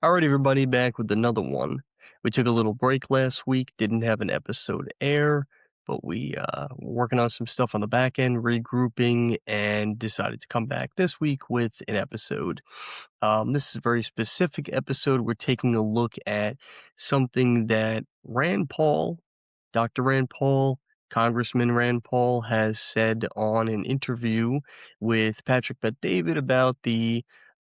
Alright, everybody, back with another one. We took a little break last week, didn't have an episode air, but we were working on some stuff on the back end, regrouping, and decided to come back this week with an episode. This is a very specific episode. We're taking a look at something that Rand Paul, Dr. Rand Paul, Congressman Rand Paul has said on an interview with Patrick Bet-David about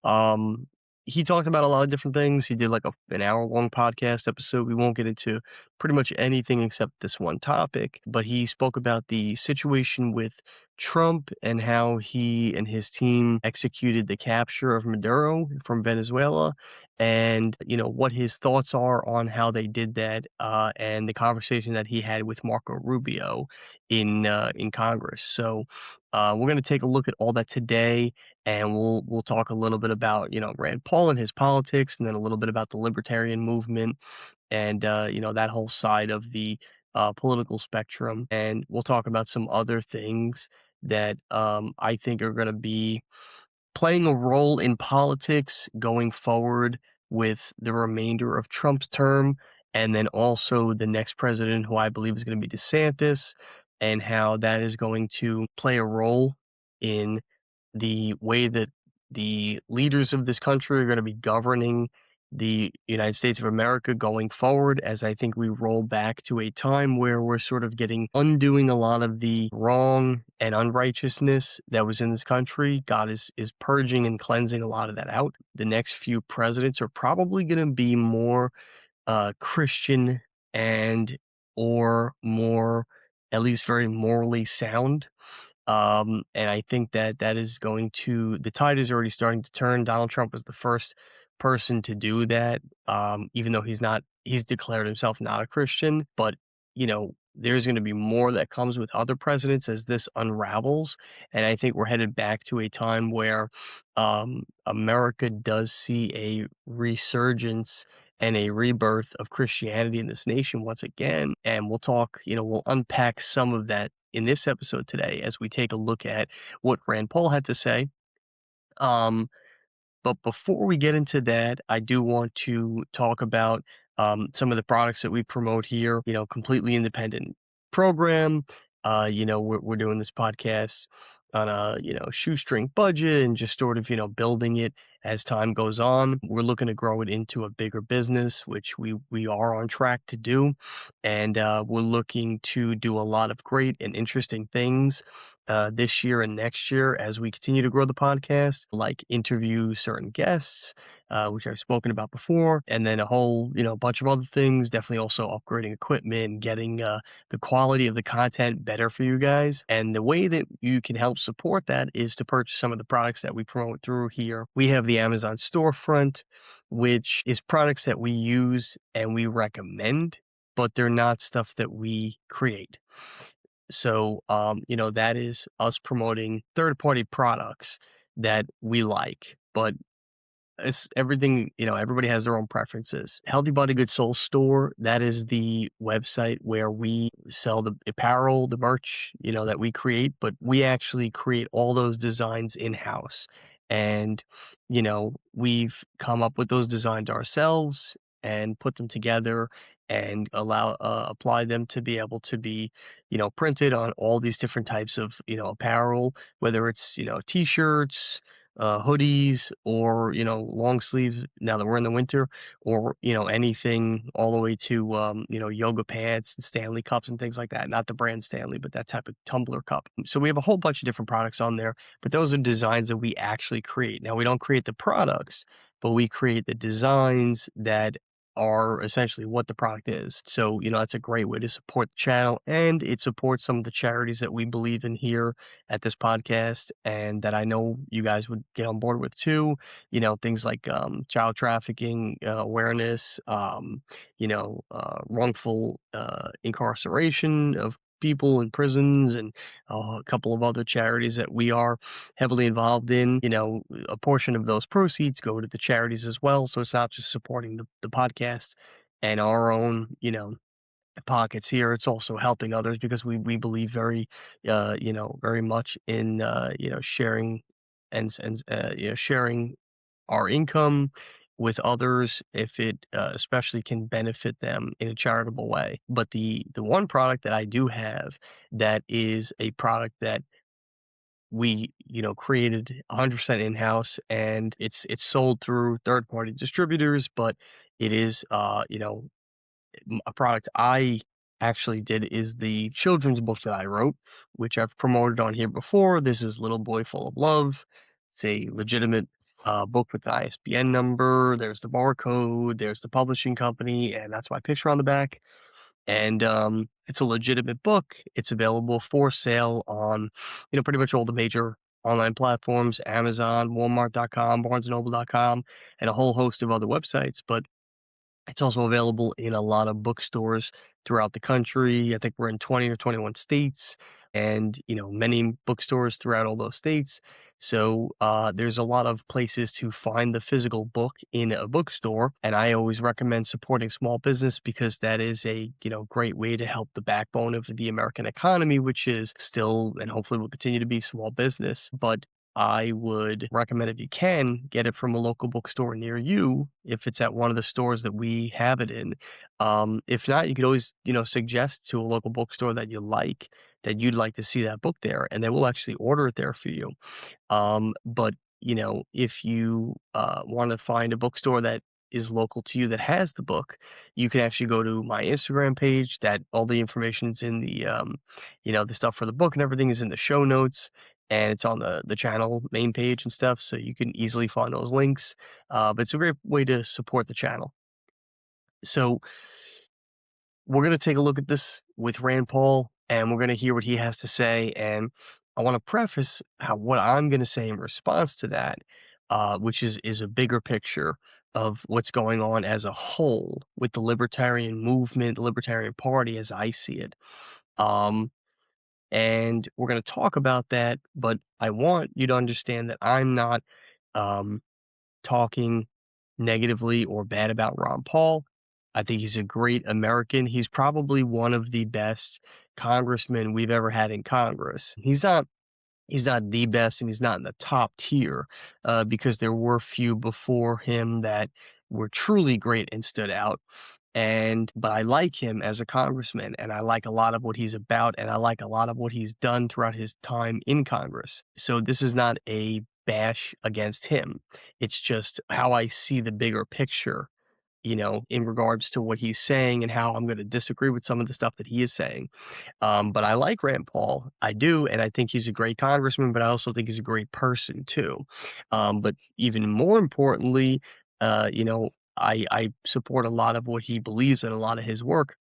um, he talked about a lot of different things. He did like an hour-long podcast episode. We won't get into pretty much anything except this one topic, but he spoke about the situation with Trump and how he and his team executed the capture of Maduro from Venezuela, and what his thoughts are on how they did that, and the conversation that he had with Marco Rubio in Congress. So we're going to take a look at all that today, and we'll talk a little bit about Rand Paul and his politics, and then a little bit about the libertarian movement, and that whole side of the political spectrum, and we'll talk about some other things that I think are going to be playing a role in politics going forward with the remainder of Trump's term, and then also the next president, who I believe is going to be DeSantis, and how that is going to play a role in the way that the leaders of this country are going to be governing the United States of America going forward, as I think we roll back to a time where we're sort of undoing a lot of the wrong and unrighteousness that was in this country. God is purging and cleansing a lot of that out. The next few presidents are probably going to be more Christian and or more, at least very morally sound. And I think that that is the tide is already starting to turn. Donald Trump was the first person to do that, even though he's declared himself not a Christian. But, there's going to be more that comes with other presidents as this unravels. And I think we're headed back to a time where America does see a resurgence and a rebirth of Christianity in this nation once again. And we'll talk, we'll unpack some of that in this episode today as we take a look at what Rand Paul had to say. Um, but before we get into that, I do want to talk about some of the products that we promote here, completely independent program. We're doing this podcast on a, shoestring budget and just sort of, building it as time goes on. We're looking to grow it into a bigger business, which we are on track to do. And we're looking to do a lot of great and interesting things this year and next year as we continue to grow the podcast, like interview certain guests, which I've spoken about before, and then a whole, bunch of other things. Definitely also upgrading equipment, getting the quality of the content better for you guys. And the way that you can help support that is to purchase some of the products that we promote through here. We have the Amazon storefront, which is products that we use and we recommend, but they're not stuff that we create. So, that is us promoting third-party products that we like, but it's everything, everybody has their own preferences. Healthy Body Good Soul Store, that is the website where we sell the apparel, the merch, that we create, but we actually create all those designs in-house. And, we've come up with those designs ourselves and put them together and apply them to be able to be, printed on all these different types of, apparel, whether it's, t-shirts, hoodies, or long sleeves now that we're in the winter, or anything all the way to yoga pants and Stanley cups and things like that. Not the brand Stanley, but that type of tumbler cup. So we have a whole bunch of different products on there, but those are designs that we actually create. Now, we don't create the products, but we create the designs that are essentially what the product is. So, that's a great way to support the channel, and it supports some of the charities that we believe in here at this podcast and that I know you guys would get on board with too. Things like child trafficking awareness, wrongful incarceration of people in prisons, and a couple of other charities that we are heavily involved in. A portion of those proceeds go to the charities as well. So it's not just supporting the podcast and our own, pockets here. It's also helping others because we believe very much in, sharing and sharing our income with others if it especially can benefit them in a charitable way. But the one product that I do have that is a product that we created 100% in-house, and it's sold through third party distributors, but it is a product I actually did is the children's book that I wrote, which I've promoted on here before. This is Little Boy Full of Love. It's a legitimate book with the ISBN number. There's the barcode, there's the publishing company, and that's my picture on the back. And it's a legitimate book. It's available for sale on, pretty much all the major online platforms: Amazon, Walmart.com, BarnesandNoble.com, and a whole host of other websites. But it's also available in a lot of bookstores throughout the country. I think we're in 20 or 21 states, and many bookstores throughout all those states. So there's a lot of places to find the physical book in a bookstore, and I always recommend supporting small business because that is a great way to help the backbone of the American economy, which is still and hopefully will continue to be small business. But I would recommend, if you can, get it from a local bookstore near you if it's at one of the stores that we have it in. If not, you could always, suggest to a local bookstore that you'd like to see that book there, and they will actually order it there for you. But if you want to find a bookstore that is local to you that has the book, you can actually go to my Instagram page. That all the information's in the the stuff for the book and everything is in the show notes, and it's on the channel main page and stuff, so you can easily find those links. But it's a great way to support the channel. So we're going to take a look at this with Rand Paul, and we're going to hear what he has to say. And I want to preface what I'm going to say in response to that, which is a bigger picture of what's going on as a whole with the libertarian movement, the Libertarian Party, as I see it. And we're going to talk about that, but I want you to understand that I'm not um, talking negatively or bad about Ron Paul. I think he's a great American. He's probably one of the best congressmen we've ever had in Congress. He's not the best, and he's not in the top tier because there were few before him that were truly great and stood out. But I like him as a congressman, and I like a lot of what he's about, and I like a lot of what he's done throughout his time in Congress. So this is not a bash against him. It's just how I see the bigger picture, in regards to what he's saying and how I'm going to disagree with some of the stuff that he is saying. But I like Rand Paul. I do, and I think he's a great congressman, but I also think he's a great person too. But even more importantly, I support a lot of what he believes and a lot of his work.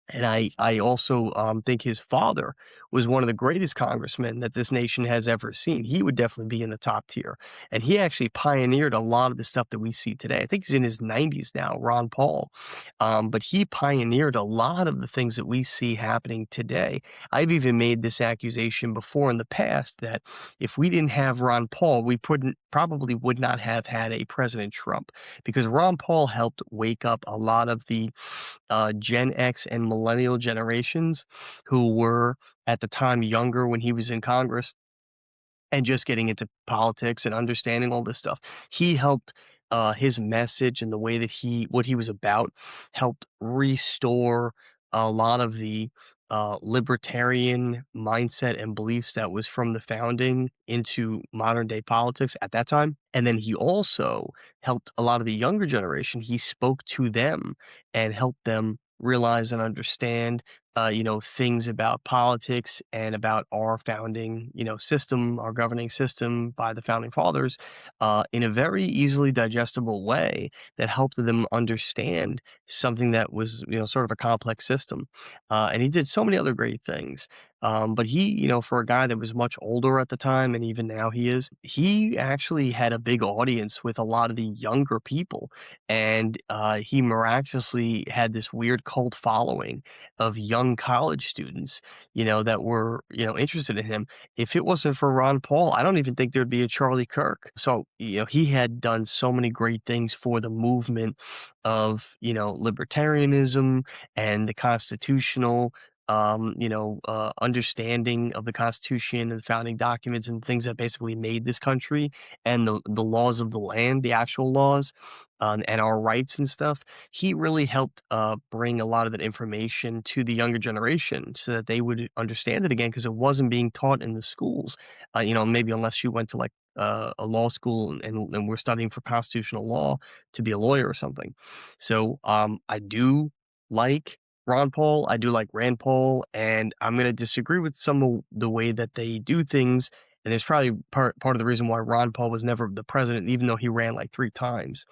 And I also think his father was one of the greatest congressmen that this nation has ever seen. He would definitely be in the top tier. And he actually pioneered a lot of the stuff that we see today. I think he's in his 90s now, Ron Paul. But he pioneered a lot of the things that we see happening today. I've even made this accusation before in the past that if we didn't have Ron Paul, we probably would not have had a President Trump, because Ron Paul helped wake up a lot of the Gen X and millennial generations who were at the time younger when he was in Congress and just getting into politics and understanding all this stuff. He helped his message and the way that what he was about helped restore a lot of the libertarian mindset and beliefs that was from the founding into modern day politics at that time. And then he also helped a lot of the younger generation. He spoke to them and helped them realize and understand things about politics and about our founding, system, our governing system by the founding fathers, in a very easily digestible way that helped them understand something that was, sort of a complex system. And he did so many other great things. But he, for a guy that was much older at the time, and even now he actually had a big audience with a lot of the younger people. And he miraculously had this weird cult following of young college students, that were, interested in him. If it wasn't for Ron Paul, I don't even think there'd be a Charlie Kirk. So, he had done so many great things for the movement of, libertarianism and the constitutional understanding of the Constitution and the founding documents and things that basically made this country, and the laws of the land, the actual laws. and our rights and stuff, he really helped bring a lot of that information to the younger generation so that they would understand it again because it wasn't being taught in the schools. Maybe unless you went to like a law school and we're studying for constitutional law to be a lawyer or something. So I do like Ron Paul, I do like Rand Paul, and I'm going to disagree with some of the way that they do things. And it's probably part of the reason why Ron Paul was never the president, even though he ran like 3 times,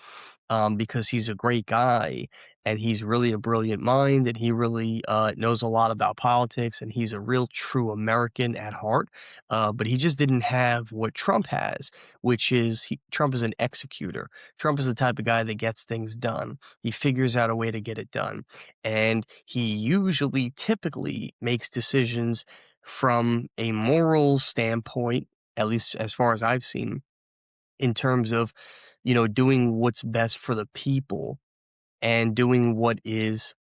because he's a great guy and he's really a brilliant mind and he really knows a lot about politics and he's a real true American at heart. But he just didn't have what Trump has, which is Trump is an executor. Trump is the type of guy that gets things done. He figures out a way to get it done. And he usually, typically makes decisions from a moral standpoint, at least as far as I've seen, in terms of, doing what's best for the people and doing what is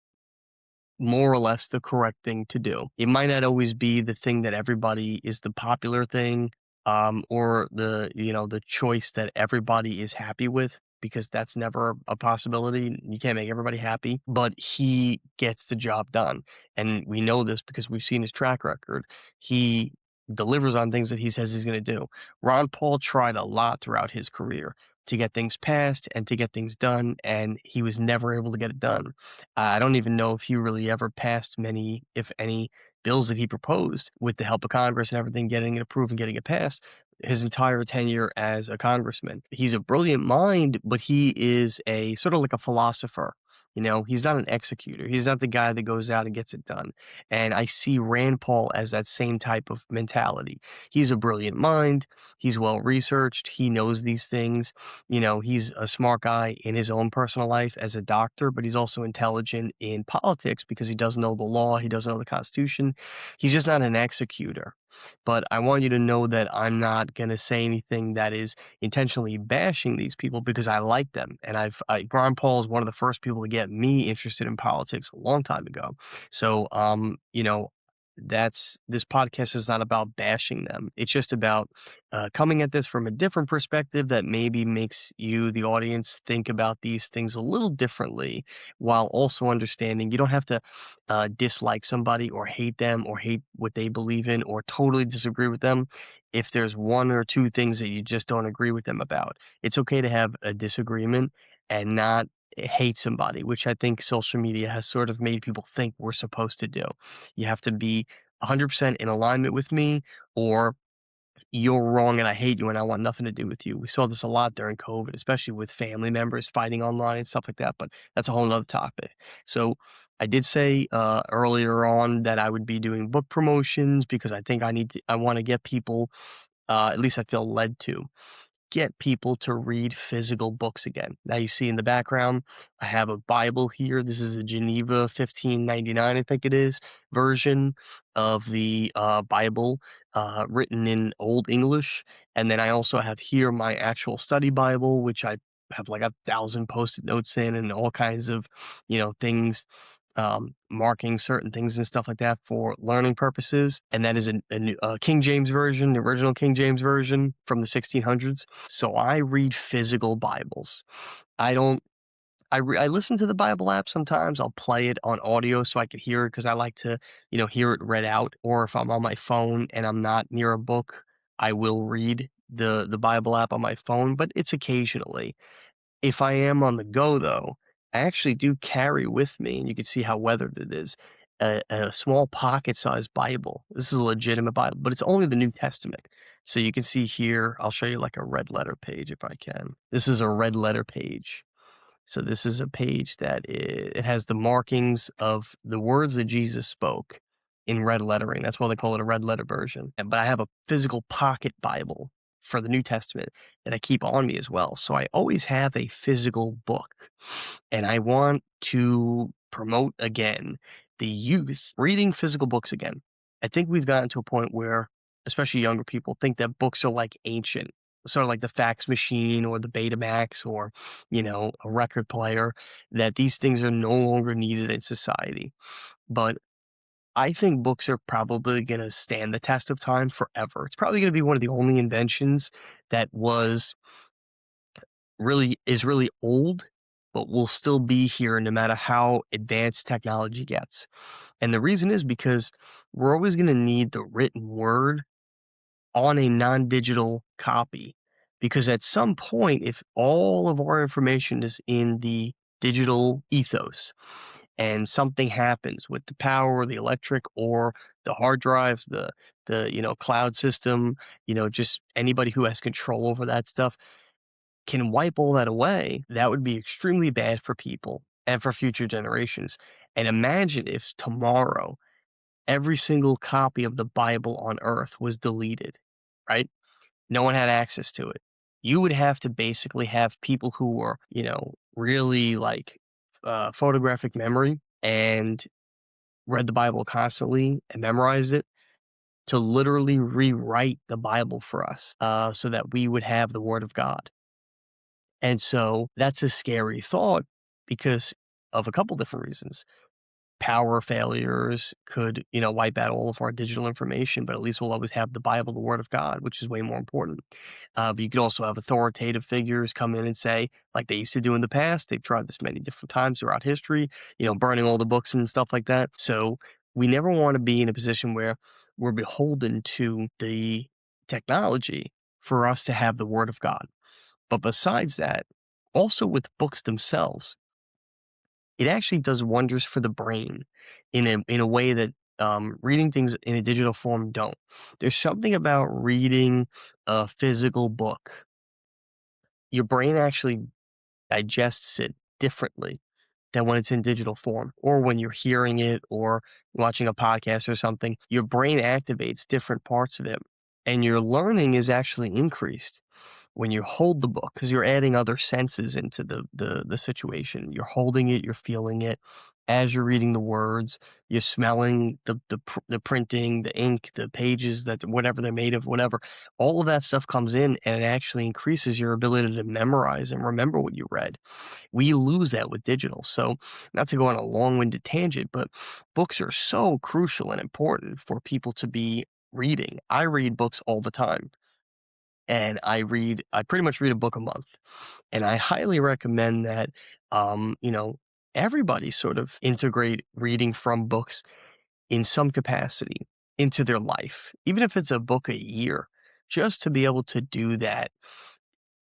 more or less the correct thing to do. It might not always be the thing that everybody is the popular thing, or the choice that everybody is happy with, because that's never a possibility. You can't make everybody happy, but he gets the job done. And we know this because we've seen his track record. He delivers on things that he says he's going to do. Ron Paul tried a lot throughout his career to get things passed and to get things done, and he was never able to get it done. I don't even know if he really ever passed many, if any, bills that he proposed with the help of Congress and everything, getting it approved and getting it passed his entire tenure as a congressman. He's a brilliant mind, but he is a sort of like a philosopher. He's not an executor. He's not the guy that goes out and gets it done. And I see Rand Paul as that same type of mentality. He's a brilliant mind. He's well researched. He knows these things. He's a smart guy in his own personal life as a doctor, but he's also intelligent in politics because he does know the law, he does know the Constitution. He's just not an executor. But I want you to know that I'm not going to say anything that is intentionally bashing these people because I like them. And Ron Paul is one of the first people to get me interested in politics a long time ago. So, this podcast is not about bashing them. It's just about coming at this from a different perspective that maybe makes you, the audience, think about these things a little differently, while also understanding you don't have to dislike somebody or hate them or hate what they believe in or totally disagree with them. If there's one or two things that you just don't agree with them about, it's okay to have a disagreement and not hate somebody, which I think social media has sort of made people think we're supposed to do. You have to be 100% in alignment with me, or you're wrong and I hate you and I want nothing to do with you. We saw this a lot during COVID, especially with family members fighting online and stuff like that, but that's a whole nother topic. So I did say earlier on that I would be doing book promotions because I want to get people, at least I feel led to get people to read physical books again. Now you see in the background, I have a Bible here. This is a Geneva 1599, I think it is, version of the Bible, written in Old English. And then I also have here my actual study Bible, which I have like 1,000 post-it notes in and all kinds of, things, marking certain things and stuff like that for learning purposes. And that is a King James version, the original King James version from the 1600s. So I read physical Bibles. I don't. I listen to the Bible app sometimes. I'll play it on audio so I can hear it because I like to, hear it read out. Or if I'm on my phone and I'm not near a book, I will read the Bible app on my phone. But it's occasionally. If I am on the go, though, I actually do carry with me, and you can see how weathered it is, a small pocket-sized Bible. This is a legitimate Bible, but it's only the New Testament. So you can see here, I'll show you like a red letter page if I can. This is a red letter page. So this is a page that it has the markings of the words that Jesus spoke in red lettering. That's why they call it a red letter version. But I have a physical pocket Bible for the New Testament that I keep on me as well. So I always have a physical book. And I want to promote again the youth reading physical books again. I think we've gotten to a point where, especially younger people, think that books are like ancient, sort of like the fax machine or the Betamax or, a record player, that these things are no longer needed in society. But I think books are probably going to stand the test of time forever. It's probably going to be one of the only inventions that was really old, but will still be here no matter how advanced technology gets. And the reason is because we're always going to need the written word on a non-digital copy. Because at some point, if all of our information is in the digital ethos and something happens with the power, the electric, or the hard drives, the cloud system, just anybody who has control over that stuff can wipe all that away, that would be extremely bad for people and for future generations. And imagine if tomorrow every single copy of the Bible on earth was deleted, right? No one had access to it. You would have to basically have people who were, really like photographic memory and read the Bible constantly and memorized it to literally rewrite the Bible for us so that we would have the Word of God. And so that's a scary thought because of a couple different reasons. Power failures could, wipe out all of our digital information, but at least we'll always have the Bible, the Word of God, which is way more important. But you could also have authoritative figures come in and say, like they used to do in the past, they've tried this many different times throughout history, burning all the books and stuff like that. So we never want to be in a position where we're beholden to the technology for us to have the Word of God. But besides that, also with books themselves, it actually does wonders for the brain in a way that reading things in a digital form don't. There's something about reading a physical book. Your brain actually digests it differently than when it's in digital form or when you're hearing it or watching a podcast or something. Your brain activates different parts of it, and your learning is actually increased when you hold the book, because you're adding other senses into the situation. You're holding it, you're feeling it as you're reading the words, you're smelling the printing, the ink, the pages, that whatever they're made of, whatever. All of that stuff comes in, and it actually increases your ability to memorize and remember what you read. We lose that with digital. So, not to go on a long-winded tangent, but books are so crucial and important for people to be reading. I read books all the time. And I pretty much read a book a month, and I highly recommend that, um, you know, everybody sort of integrate reading from books in some capacity into their life, even if it's a book a year, just to be able to do that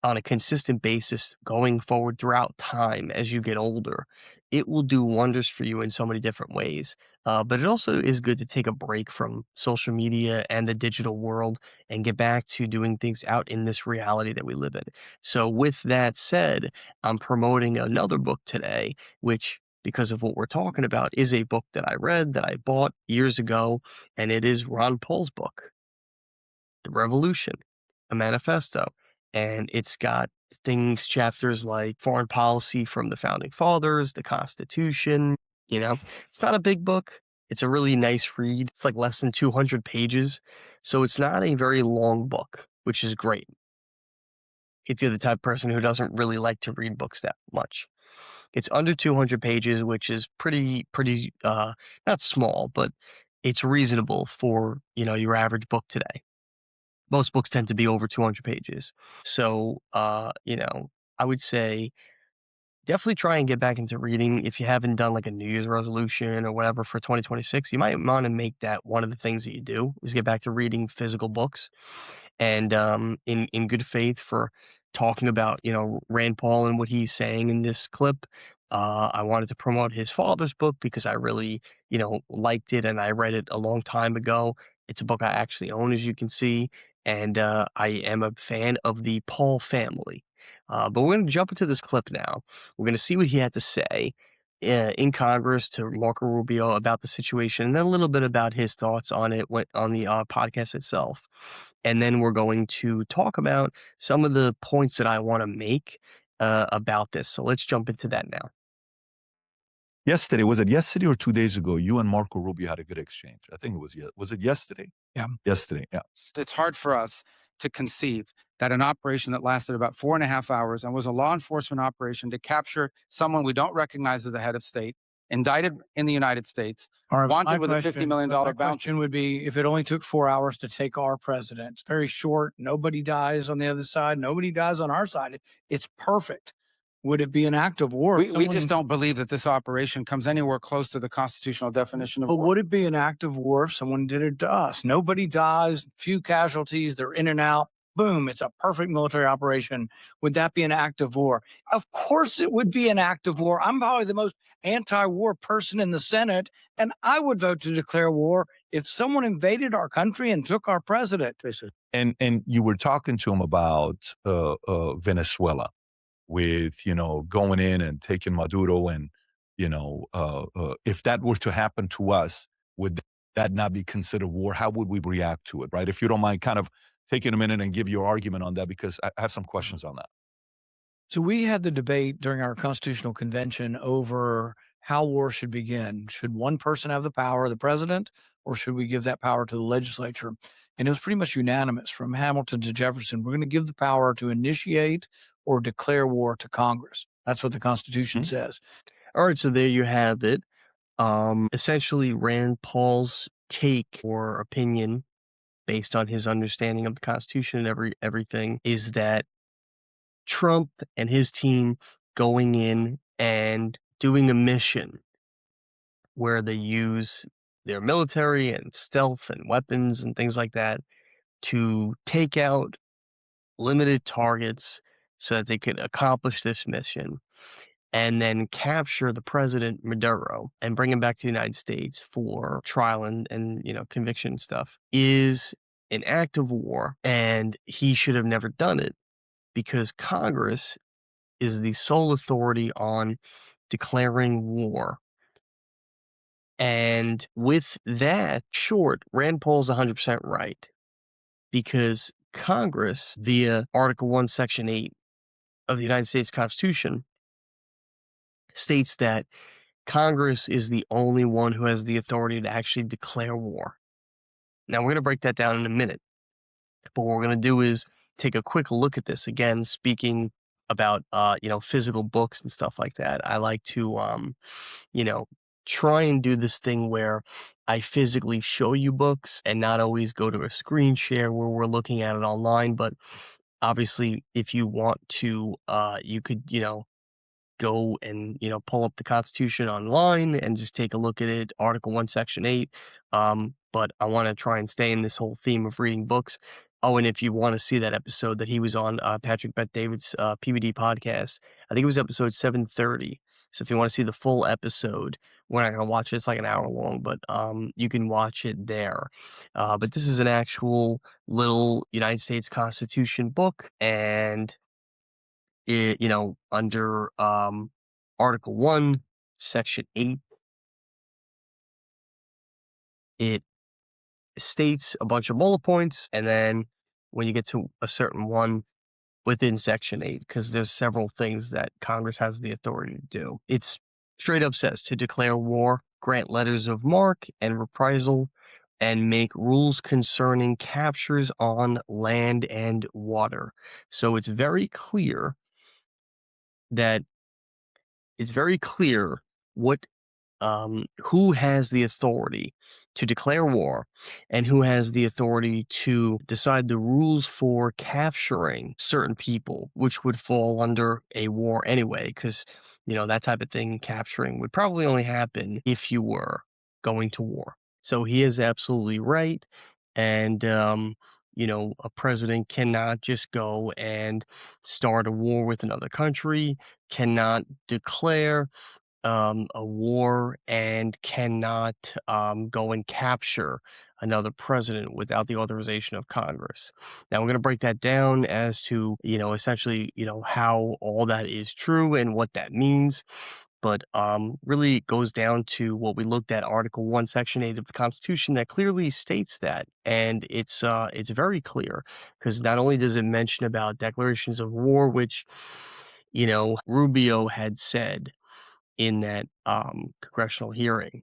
on a consistent basis going forward throughout time as you get older, it will do wonders for you in so many different ways. But it also is good to take a break from social media and the digital world and get back to doing things out in this reality that we live in. So, with that said, I'm promoting another book today, which, because of what we're talking about, is a book that I read that I bought years ago, and it is Ron Paul's book, The Revolution, a manifesto. And it's got chapters like foreign policy from the founding fathers, the Constitution. It's not a big book. It's a really nice read. It's like less than 200 pages. So it's not a very long book, which is great if you're the type of person who doesn't really like to read books that much. It's under 200 pages, which is pretty, not small, but it's reasonable for, your average book today. Most books tend to be over 200 pages. So, I would say definitely try and get back into reading. If you haven't done like a New Year's resolution or whatever for 2026, you might want to make that one of the things that you do is get back to reading physical books. And in good faith for talking about Rand Paul and what he's saying in this clip. I wanted to promote his father's book because I really liked it and I read it a long time ago. It's a book I actually own, as you can see, and I am a fan of the Paul family. But we're going to jump into this clip now. We're going to see what he had to say in Congress to Marco Rubio about the situation, and then a little bit about his thoughts on it on the podcast itself. And then we're going to talk about some of the points that I want to make about this. So let's jump into that now. Yesterday, was it yesterday or 2 days ago, you and Marco Rubio had a good exchange? I think it was it yesterday? Yeah. Yesterday, yeah. It's hard for us to conceive that an operation that lasted about 4.5 hours and was a law enforcement operation to capture someone we don't recognize as a head of state, indicted in the United States, All right, wanted with a $50 million my bounty. question would be, if it only took 4 hours to take our president, it's very short. Nobody dies on the other side. Nobody dies on our side. It's perfect. Would it be an act of war? We just don't believe that this operation comes anywhere close to the constitutional definition of But war. would it be an act of war if someone did it to us? Nobody dies, few casualties, they're in and out. Boom, it's a perfect military operation. Would that be an act of war? Of course it would be an act of war. I'm probably the most anti-war person in the Senate, and I would vote to declare war if someone invaded our country and took our president. And you were talking to him about Venezuela, with going in and taking Maduro, and if that were to happen to us, would that not be considered war? How would we react to it, right? If you don't mind kind of taking a minute and give your argument on that, because I have some questions on that. So we had the debate during our constitutional convention over how war should begin. Should one person have the power, the president, or should we give that power to the legislature? And it was pretty much unanimous from Hamilton to Jefferson. We're going to give the power to initiate or declare war to Congress. That's what the Constitution says. All right, so there you have it. Essentially, Rand Paul's take or opinion, based on his understanding of the Constitution and everything, is that Trump and his team going in and doing a mission where they use their military and stealth and weapons and things like that to take out limited targets so that they could accomplish this mission, and then capture the president Maduro and bring him back to the United States for trial and conviction stuff, is an act of war, and he should have never done it because Congress is the sole authority on declaring war. And with that short, Rand Paul's 100% right, because Congress, via Article 1, Section 8 of the United States Constitution, states that Congress is the only one who has the authority to actually declare war. Now, we're going to break that down in a minute, but what we're going to do is take a quick look at this. Again, speaking about, physical books and stuff like that, I like to, try and do this thing where I physically show you books and not always go to a screen share where we're looking at it online. But obviously, if you want to, you could, go and, pull up the Constitution online and just take a look at it, Article 1, Section 8. But I want to try and stay in this whole theme of reading books. Oh, and if you want to see that episode that he was on, Patrick Bet-David's PBD Podcast, I think it was episode 730. So if you want to see the full episode, we're not going to watch it. It's like an hour long, but you can watch it there. But this is an actual little United States Constitution book, and it, under Article 1, Section 8, it states a bunch of bullet points, and then when you get to a certain one within Section 8, because there's several things that Congress has the authority to do, it's straight up says to declare war, grant letters of marque and reprisal, and make rules concerning captures on land and water. So it's very clear what who has the authority to declare war and who has the authority to decide the rules for capturing certain people, which would fall under a war anyway, because that type of thing, capturing, would probably only happen if you were going to war. So he is absolutely right. And a president cannot just go and start a war with another country, cannot declare a war, and cannot go and capture another president without the authorization of Congress. Now, we're going to break that down as to, essentially, how all that is true and what that means. But really it goes down to what we looked at, Article 1, Section 8 of the Constitution, that clearly states that. And it's very clear, because not only does it mention about declarations of war, which, Rubio had said in that congressional hearing,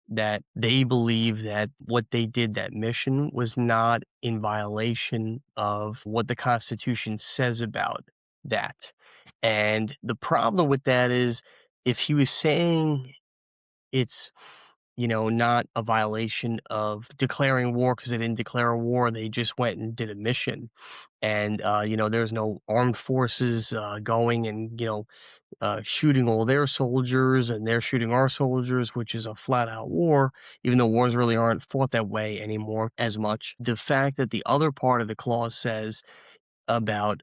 that they believe that what they did, that mission, was not in violation of what the Constitution says about that. And the problem with that is, if he was saying it's, not a violation of declaring war because they didn't declare a war. They just went and did a mission. And, there's no armed forces going and, shooting all their soldiers and they're shooting our soldiers, which is a flat out war, even though wars really aren't fought that way anymore as much. The fact that the other part of the clause says about,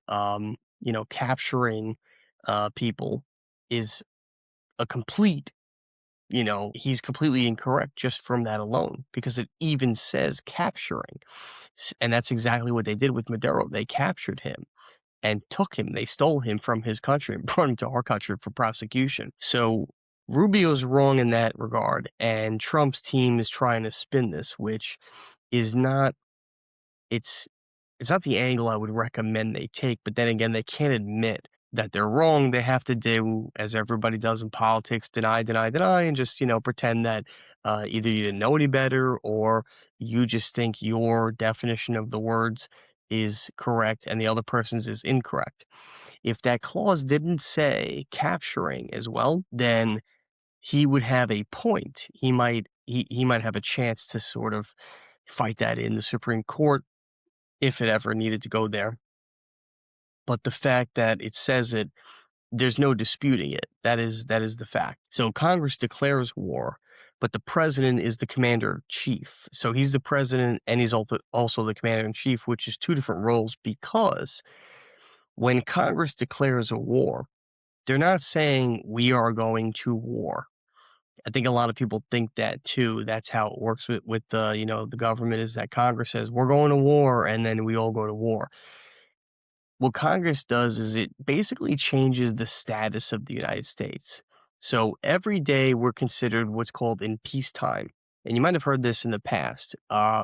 capturing people is a complete, he's completely incorrect just from that alone because it even says capturing. And that's exactly what they did with Maduro. They captured him and took him. They stole him from his country and brought him to our country for prosecution. So Rubio's wrong in that regard, and Trump's team is trying to spin this, which is not. It's not the angle I would recommend they take. But then again, they can't admit that they're wrong. They have to do, as everybody does in politics, deny, deny, deny, and just pretend that either you didn't know any better or you just think your definition of the words is correct and the other person's is incorrect. If that clause didn't say capturing as well, then he would have a point. He might have a chance to sort of fight that in the Supreme Court if it ever needed to go there. But the fact that it says it, there's no disputing it. That is the fact. So Congress declares war, but the president is the commander in chief. So he's the president and he's also the commander in chief, which is two different roles because when Congress declares a war, they're not saying we are going to war. I think a lot of people think that too. That's how it works with the, the government is that Congress says we're going to war and then we all go to war. What Congress does is it basically changes the status of the United States. So every day we're considered what's called in peacetime. And you might have heard this in the past,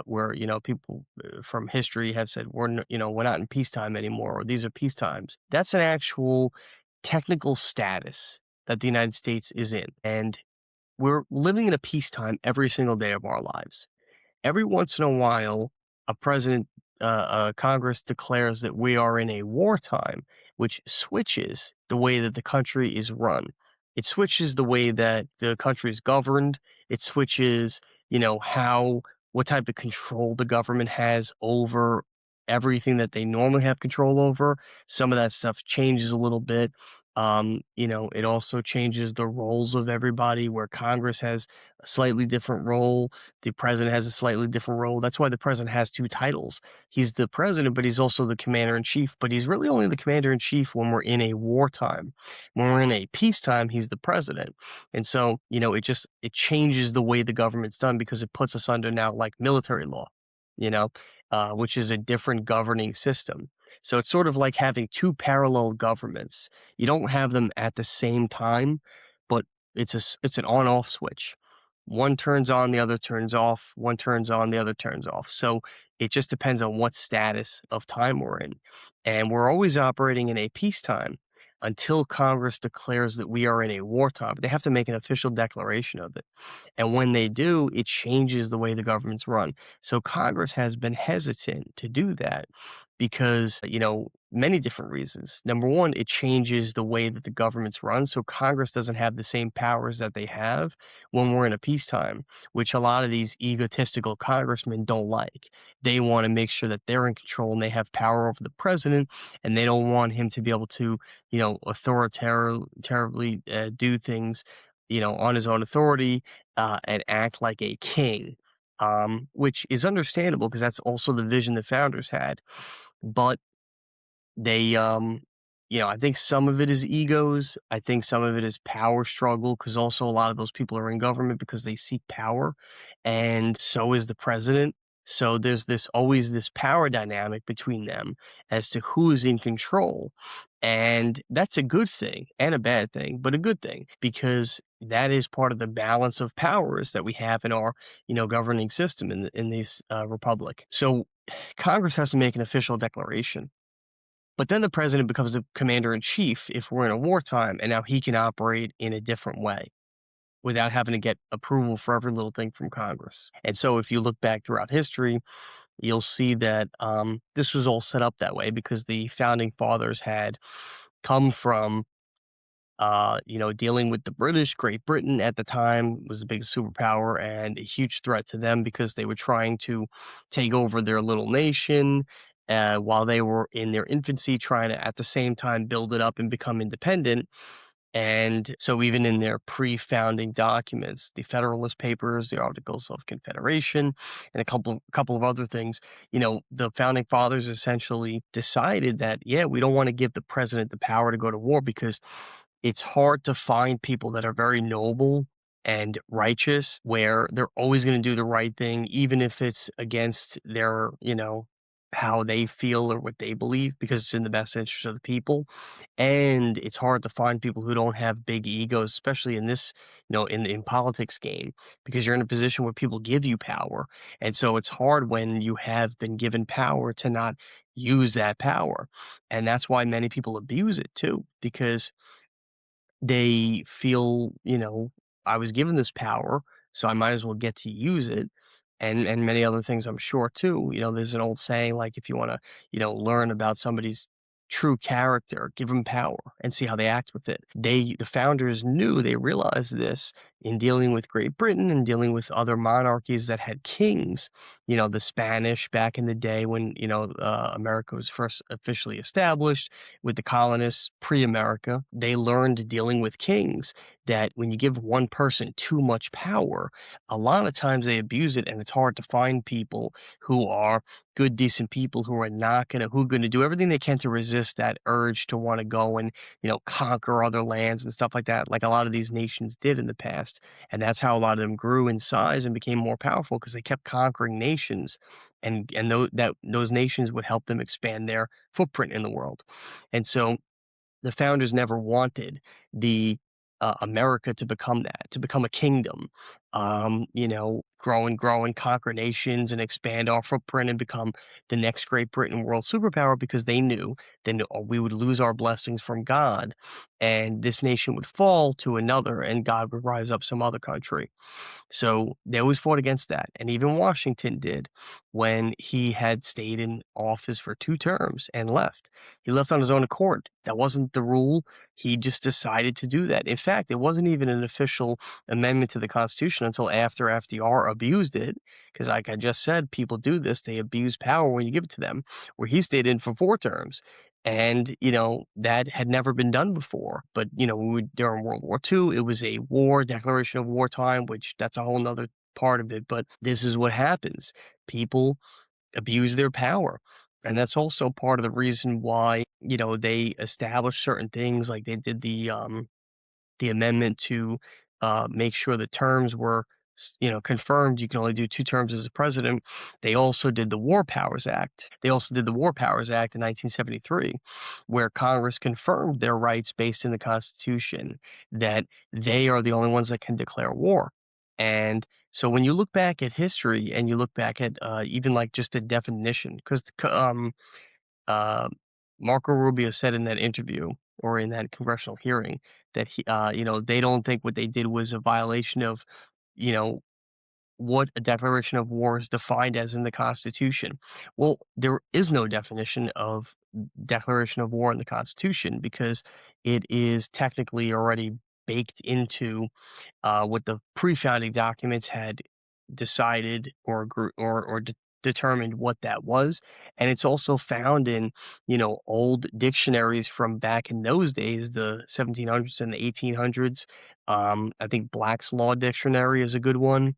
where people from history have said we're not in peacetime anymore, or these are peacetimes. That's an actual technical status that the United States is in, and we're living in a peacetime every single day of our lives. Every once in a while, a Congress declares that we are in a wartime, which switches the way that the country is run. It switches the way that the country is governed. It switches, what type of control the government has over everything that they normally have control over. Some of that stuff changes a little bit. It also changes the roles of everybody, where Congress has a slightly different role. The president has a slightly different role. That's why the president has two titles. He's the president, but he's also the commander in chief. But he's really only the commander in chief when we're in a wartime. When we're in a peacetime, he's the president. And so, it changes the way the government's done because it puts us under now like military law, which is a different governing system. So it's sort of like having two parallel governments. You don't have them at the same time, but it's an on-off switch. One turns on, the other turns off. One turns on, the other turns off. So it just depends on what status of time we're in. And we're always operating in a peacetime until Congress declares that we are in a wartime. They have to make an official declaration of it. And when they do, it changes the way the government's run. So Congress has been hesitant to do that because, many different reasons. Number one, it changes the way that the government's run. So Congress doesn't have the same powers that they have when we're in a peacetime, which a lot of these egotistical congressmen don't like. They want to make sure that they're in control and they have power over the president, and they don't want him to be able to, authoritatively do things, on his own authority and act like a king, which is understandable because that's also the vision the founders had. But they, I think some of it is egos. I think some of it is power struggle because also a lot of those people are in government because they seek power, and so is the president. So there's always this power dynamic between them as to who's in control. And that's a good thing and a bad thing, but a good thing because that is part of the balance of powers that we have in our, governing system in this republic. So Congress has to make an official declaration. But then the president becomes the commander in chief if we're in a wartime, and now he can operate in a different way without having to get approval for every little thing from Congress. And so if you look back throughout history, you'll see that this was all set up that way because the founding fathers had come from dealing with the British. Great Britain at the time was the biggest superpower and a huge threat to them because they were trying to take over their little nation while they were in their infancy, trying to at the same time build it up and become independent. And so, even in their pre-founding documents, the Federalist Papers, the Articles of Confederation, and a couple of other things, the founding fathers essentially decided that, yeah, we don't want to give the president the power to go to war because it's hard to find people that are very noble and righteous, where they're always going to do the right thing, even if it's against their, how they feel or what they believe, because it's in the best interest of the people. And it's hard to find people who don't have big egos, especially in this, in politics game, because you're in a position where people give you power. And so it's hard when you have been given power to not use that power. And that's why many people abuse it too, because they feel, I was given this power, so I might as well get to use it, and many other things I'm sure too. There's an old saying, like, if you wanna, learn about somebody's true character, give them power and see how they act with it. The founders they realized this in dealing with Great Britain and dealing with other monarchies that had kings. The Spanish back in the day when, America was first officially established with the colonists pre-America, they learned dealing with kings that when you give one person too much power, a lot of times they abuse it, and it's hard to find people who are good, decent people who are not gonna do everything they can to resist that urge to want to go and conquer other lands and stuff like that, like a lot of these nations did in the past. And that's how a lot of them grew in size and became more powerful, because they kept conquering nations, and those nations would help them expand their footprint in the world. And so the founders never wanted the America to become that, to become a kingdom, grow and conquer nations and expand our footprint and become the next Great Britain world superpower, because they knew then we would lose our blessings from God, and this nation would fall to another, and God would rise up some other country. So they always fought against that. And even Washington did, when he had stayed in office for 2 terms and left. He left on his own accord. That wasn't the rule. He just decided to do that. In fact, it wasn't even an official amendment to the Constitution until after FDR abused it. Because, like I just said, people do this. They abuse power when you give it to them, where he stayed in for 4 terms. And, that had never been done before. But, during World War II, it was a war, declaration of wartime, which that's a whole nother part of it. But this is what happens. People abuse their power. And that's also part of the reason why, they established certain things, like they did the amendment to make sure the terms were, confirmed. You can only do 2 terms as a president. They also did the War Powers Act. They also did the War Powers Act in 1973, where Congress confirmed their rights based in the Constitution, that they are the only ones that can declare war. And so when you look back at history and you look back at even like just the definition, because uh, Marco Rubio said in that interview, or in that congressional hearing, that they don't think what they did was a violation of, you know, what a declaration of war is defined as in the Constitution. Well, there is no definition of declaration of war in the Constitution, because it is technically already baked into what the pre-founding documents had decided or determined what that was. And it's also found in, old dictionaries from back in those days, the 1700s and the 1800s. I think Black's Law Dictionary is a good one,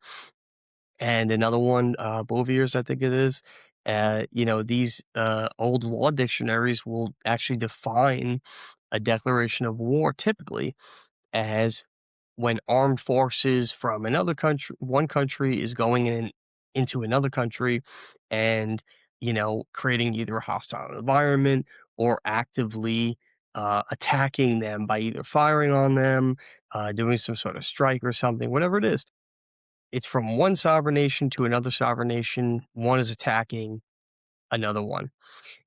and another one, Bovier's, I think it is. These old law dictionaries will actually define a declaration of war typically as when armed forces from one country is going into another country, and, creating either a hostile environment or actively attacking them by either firing on them, doing some sort of strike or something, whatever it is. It's from one sovereign nation to another sovereign nation. One is attacking another one.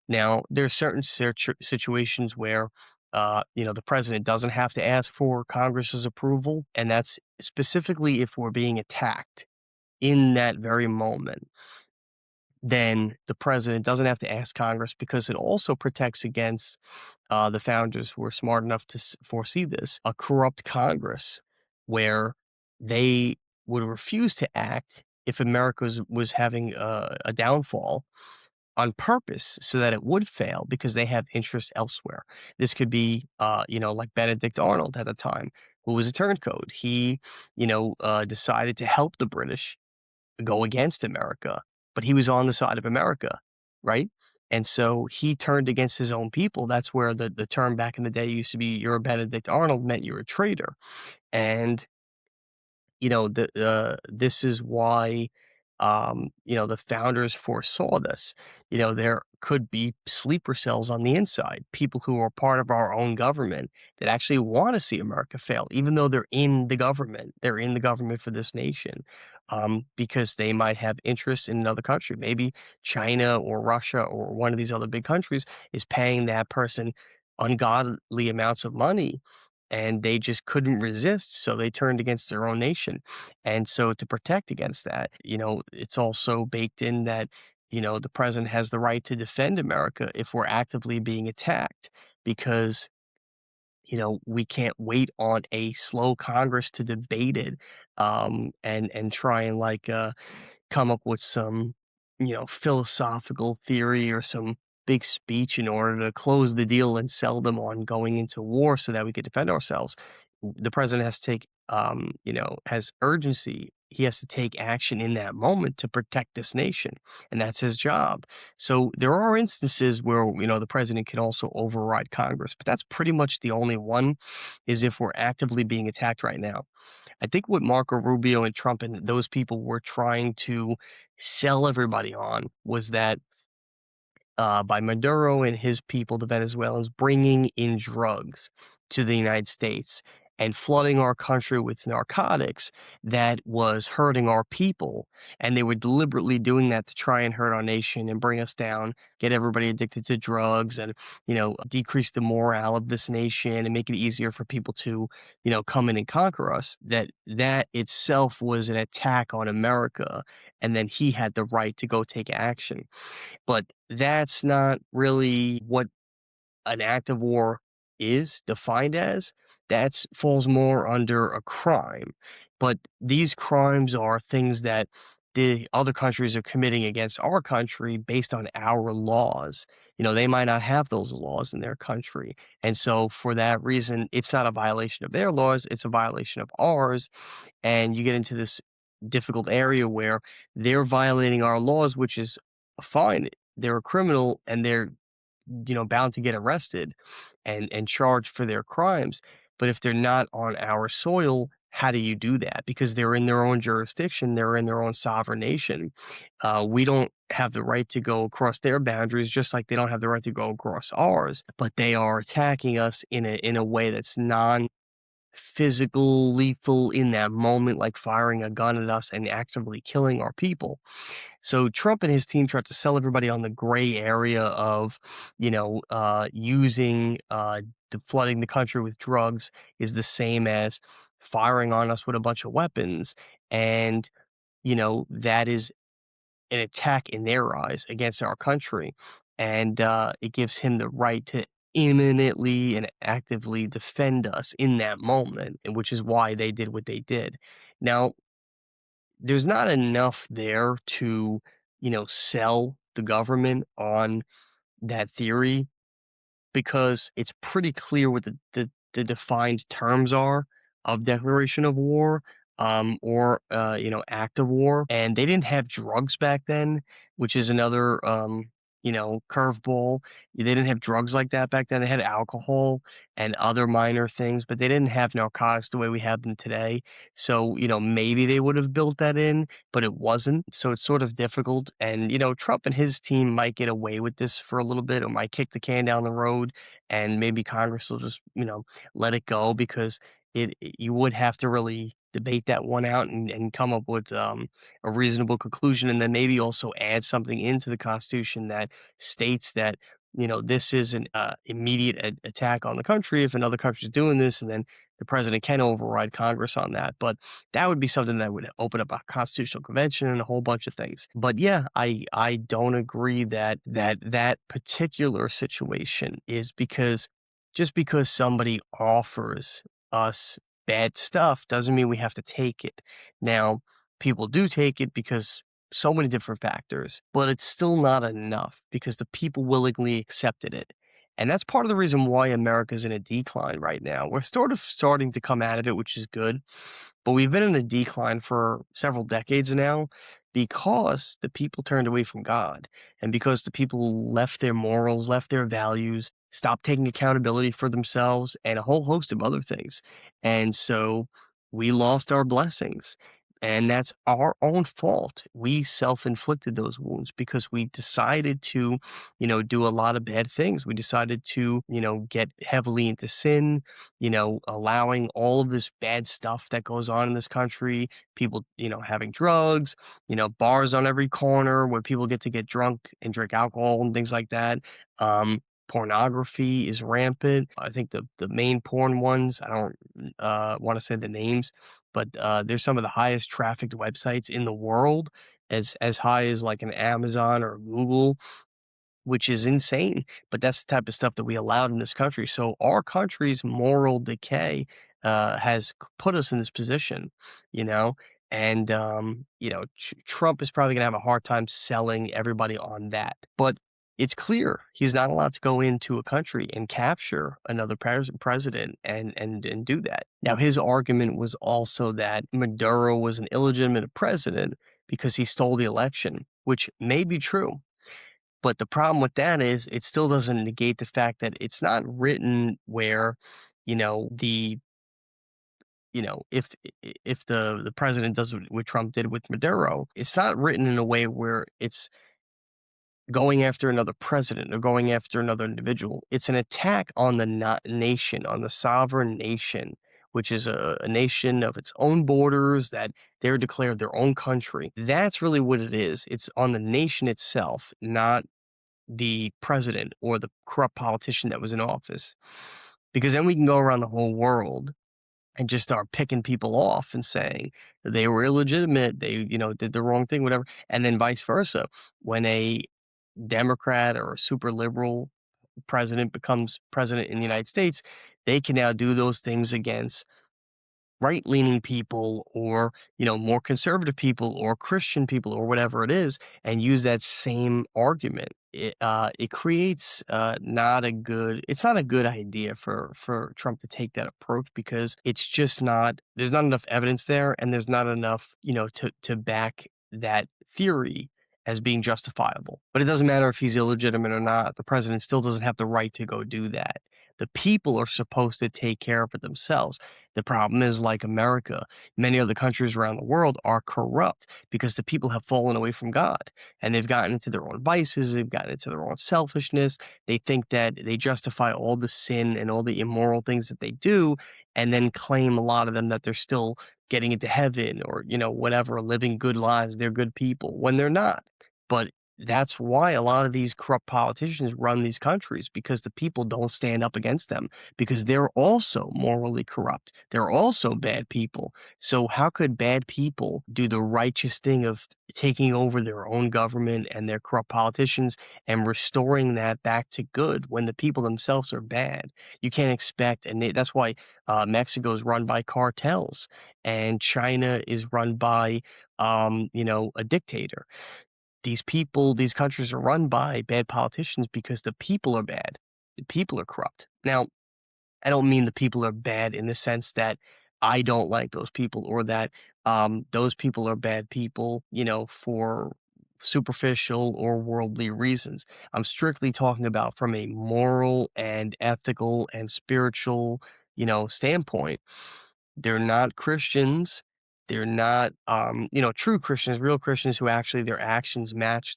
Now, there are certain situations where, the president doesn't have to ask for Congress's approval, and that's specifically if we're being attacked in that very moment. then the president doesn't have to ask Congress, because it also protects against the founders who were smart enough to foresee this, a corrupt Congress where they would refuse to act if America was having a downfall on purpose so that it would fail because they have interests elsewhere. This could be, like Benedict Arnold at the time, who was a turncoat. He, decided to help the British go against America, but he was on the side of America, right? And so he turned against his own people. That's where the term back in the day used to be, "You're a Benedict Arnold," meant you're a traitor. And this is why, the founders foresaw this. There could be sleeper cells on the inside, people who are part of our own government that actually want to see America fail, even though they're in the government. They're in the government for this nation, because they might have interests in another country. Maybe China or Russia or one of these other big countries is paying that person ungodly amounts of money, and they just couldn't resist, so they turned against their own nation. And so to protect against that, it's also baked in that, the president has the right to defend America if we're actively being attacked, because, we can't wait on a slow Congress to debate it, and try and come up with some, philosophical theory or some big speech in order to close the deal and sell them on going into war so that we could defend ourselves. The president has to take, has urgency. He has to take action in that moment to protect this nation, and that's his job. So there are instances where, the president can also override Congress, but that's pretty much the only one, is if we're actively being attacked right now. I think what Marco Rubio and Trump and those people were trying to sell everybody on was that, by Maduro and his people, the Venezuelans, bringing in drugs to the United States and flooding our country with narcotics, that was hurting our people. And they were deliberately doing that to try and hurt our nation and bring us down, get everybody addicted to drugs, and, decrease the morale of this nation and make it easier for people to, come in and conquer us. That itself was an attack on America. And then he had the right to go take action. But that's not really what an act of war is defined as. That falls more under a crime. But these crimes are things that the other countries are committing against our country based on our laws. They might not have those laws in their country. And so for that reason, it's not a violation of their laws, it's a violation of ours. And you get into this difficult area where they're violating our laws, which is fine. They're a criminal, and they're, bound to get arrested and charged for their crimes. But if they're not on our soil, how do you do that? Because they're in their own jurisdiction, they're in their own sovereign nation. We don't have the right to go across their boundaries, just like they don't have the right to go across ours. But they are attacking us in a way that's non-physical, lethal in that moment, like firing a gun at us and actively killing our people. So Trump and his team tried to sell everybody on the gray area of, using, flooding the country with drugs is the same as firing on us with a bunch of weapons. And, that is an attack in their eyes against our country. And it gives him the right to imminently and actively defend us in that moment, and which is why they did what they did. Now, there's not enough there to, sell the government on that theory, because it's pretty clear what the defined terms are of declaration of war, or act of war. And they didn't have drugs back then, which is another curveball. They didn't have drugs like that back then. They had alcohol and other minor things, but they didn't have narcotics the way we have them today. So, maybe they would have built that in, but it wasn't. So it's sort of difficult. And, Trump and his team might get away with this for a little bit, or might kick the can down the road, and maybe Congress will just, let it go, because you would have to really debate that one out and come up with, a reasonable conclusion, and then maybe also add something into the Constitution that states that, this is an immediate attack on the country if another country is doing this, and then the president can override Congress on that, but that would be something that would open up a constitutional convention and a whole bunch of things. But yeah, I don't agree that particular situation is because just because somebody offers us bad stuff doesn't mean we have to take it. Now, people do take it because so many different factors, but it's still not enough because the people willingly accepted it. And that's part of the reason why America's in a decline right now. We're sort of starting to come out of it, which is good, but we've been in a decline for several decades now because the people turned away from God and because the people left their morals, left their values, stopped taking accountability for themselves, and a whole host of other things. And so we lost our blessings. And that's our own fault. We self-inflicted those wounds because we decided to, do a lot of bad things. We decided to, get heavily into sin, allowing all of this bad stuff that goes on in this country, people, having drugs, bars on every corner where people get to get drunk and drink alcohol and things like that. Pornography is rampant. I think the main porn ones, I don't want to say the names, but there's some of the highest trafficked websites in the world, as high as like an Amazon or Google, which is insane. But that's the type of stuff that we allowed in this country. So our country's moral decay has put us in this position, you know. And Trump is probably gonna have a hard time selling everybody on that. But it's clear he's not allowed to go into a country and capture another president and do that. Now, his argument was also that Maduro was an illegitimate president because he stole the election, which may be true. But the problem with that is it still doesn't negate the fact that it's not written where, you know, the if the president does what Trump did with Maduro, it's not written in a way where it's going after another president or going after another individual. It's an attack on the nation, on the sovereign nation, which is a nation of its own borders that they're declared their own country. That's really what it is. It's on the nation itself, not the president or the corrupt politician that was in office. Because then we can go around the whole world and just start picking people off and saying that they were illegitimate, they, did the wrong thing, whatever. And then vice versa. When a Democrat or a super liberal president becomes president in the United States, they can now do those things against right-leaning people or, more conservative people or Christian people or whatever it is, and use that same argument. It creates it's not a good idea for Trump to take that approach because it's just not, there's not enough evidence there and there's not enough, to back that theory as being justifiable. But it doesn't matter if he's illegitimate or not. The president still doesn't have the right to go do that. The people are supposed to take care of it themselves. The problem is, like America, many other countries around the world are corrupt because the people have fallen away from God and they've gotten into their own vices, they've gotten into their own selfishness. They think that they justify all the sin and all the immoral things that they do, and then claim a lot of them that they're still getting into heaven or, whatever, living good lives. They're good people when they're not. But that's why a lot of these corrupt politicians run these countries, because the people don't stand up against them, because they're also morally corrupt. They're also bad people. So how could bad people do the righteous thing of taking over their own government and their corrupt politicians and restoring that back to good when the people themselves are bad? You can't expect, and that's why Mexico is run by cartels and China is run by, a dictator. These countries are run by bad politicians because the people are bad. The people are corrupt. Now, I don't mean the people are bad in the sense that I don't like those people or that those people are bad people, for superficial or worldly reasons. I'm strictly talking about from a moral and ethical and spiritual, standpoint. They're not Christians. They're not, true Christians, real Christians who actually their actions match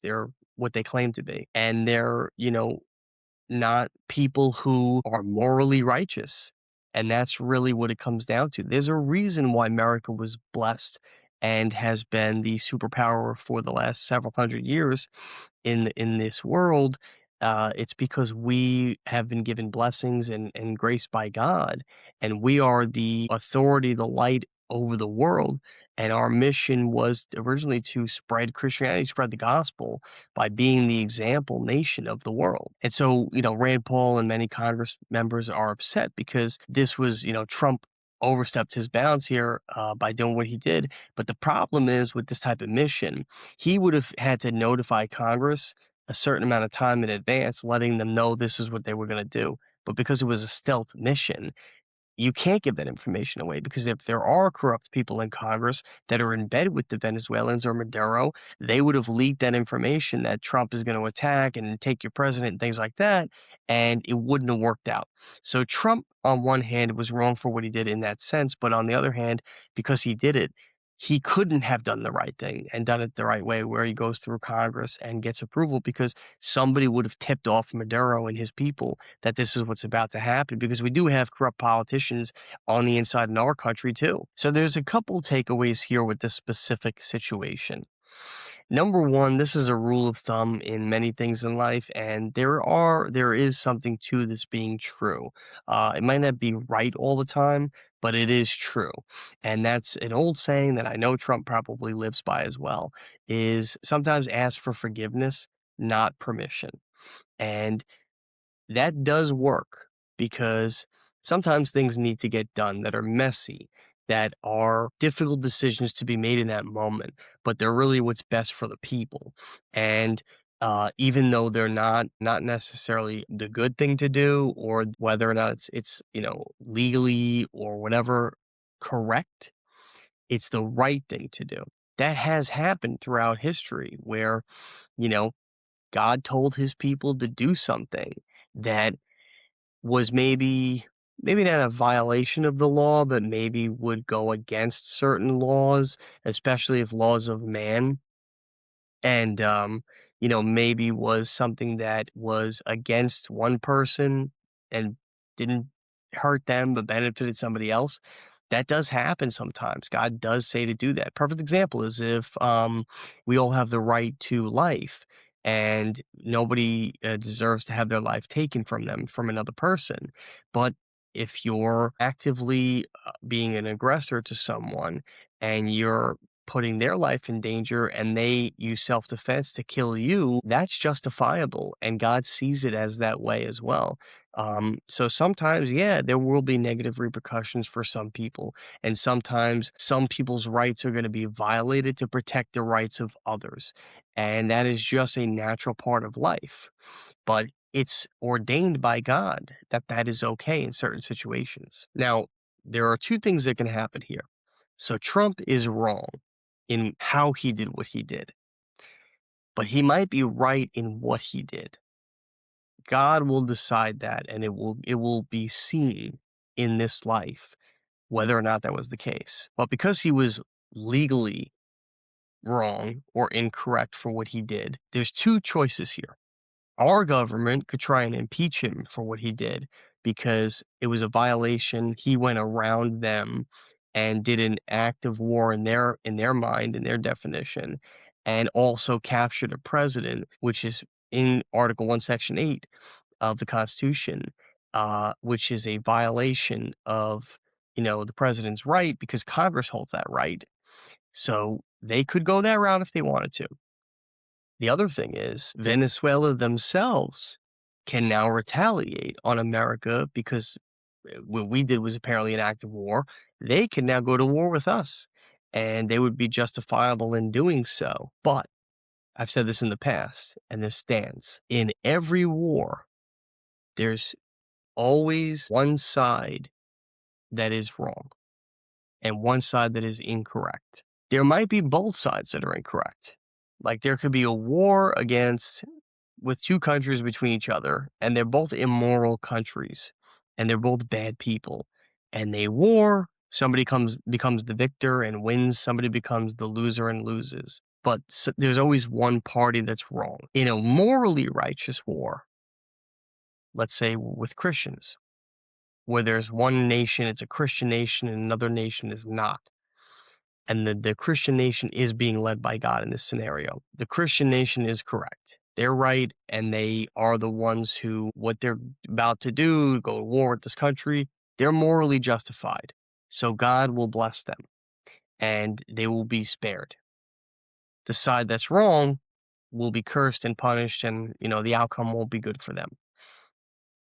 what they claim to be. And they're, not people who are morally righteous. And that's really what it comes down to. There's a reason why America was blessed and has been the superpower for the last several hundred years in this world. It's because we have been given blessings and grace by God, and we are the authority, the light over the world. And our mission was originally to spread Christianity, spread the gospel by being the example nation of the world. And so, Rand Paul and many Congress members are upset because this was, Trump overstepped his bounds here by doing what he did. But the problem is with this type of mission, he would have had to notify Congress a certain amount of time in advance, letting them know this is what they were going to do. But because it was a stealth mission, you can't give that information away, because if there are corrupt people in Congress that are in bed with the Venezuelans or Maduro, they would have leaked that information that Trump is going to attack and take your president and things like that, and it wouldn't have worked out. So Trump, on one hand, was wrong for what he did in that sense, but on the other hand, because he did it, he couldn't have done the right thing and done it the right way, where he goes through Congress and gets approval, because somebody would have tipped off Maduro and his people that this is what's about to happen, because we do have corrupt politicians on the inside in our country too. So there's a couple takeaways here with this specific situation. Number one, this is a rule of thumb in many things in life, and there is something to this being true. It might not be right all the time, but it is true. And that's an old saying that I know Trump probably lives by as well, is sometimes ask for forgiveness, not permission. And that does work, because sometimes things need to get done that are messy, that are difficult decisions to be made in that moment, but they're really what's best for the people. And even though they're not necessarily the good thing to do, or whether or not it's legally or whatever correct, it's the right thing to do. That has happened throughout history, where you know God told his people to do something that was maybe not a violation of the law, but maybe would go against certain laws, especially if laws of man, and maybe was something that was against one person and didn't hurt them but benefited somebody else. That does happen sometimes. God does say to do that. Perfect example is if we all have the right to life, and nobody deserves to have their life taken from them from another person. But if you're actively being an aggressor to someone, and you're putting their life in danger, and they use self-defense to kill you, that's justifiable, and God sees it as that way as well. So sometimes, yeah, there will be negative repercussions for some people, and sometimes some people's rights are going to be violated to protect the rights of others, and that is just a natural part of life. But it's ordained by God that that is okay in certain situations. Now, there are two things that can happen here. So Trump is wrong in how he did what he did, but he might be right in what he did. God will decide that, and it will be seen in this life whether or not that was the case. But because he was legally wrong or incorrect for what he did, there's two choices here. Our government could try and impeach him for what he did, because it was a violation. He went around them and did an act of war in their mind, in their definition, and also captured a president, which is in Article 1, Section 8 of the Constitution, which is a violation of the president's right, because Congress holds that right. So they could go that route if they wanted to. The other thing is Venezuela themselves can now retaliate on America, because what we did was apparently an act of war. They can now go to war with us, and they would be justifiable in doing so. But I've said this in the past, and this stands. In every war, there's always one side that is wrong and one side that is incorrect. There might be both sides that are incorrect. Like, there could be a war with two countries between each other, and they're both immoral countries, and they're both bad people, and they war. Somebody becomes the victor and wins. Somebody becomes the loser and loses. But there's always one party that's wrong. In a morally righteous war, let's say with Christians, where there's one nation, it's a Christian nation, and another nation is not. And the Christian nation is being led by God in this scenario. The Christian nation is correct. they're right, and they are the ones who, what they're about to do, go to war with this country, they're morally justified. So God will bless them, and they will be spared. The side that's wrong will be cursed and punished, and, the outcome won't be good for them.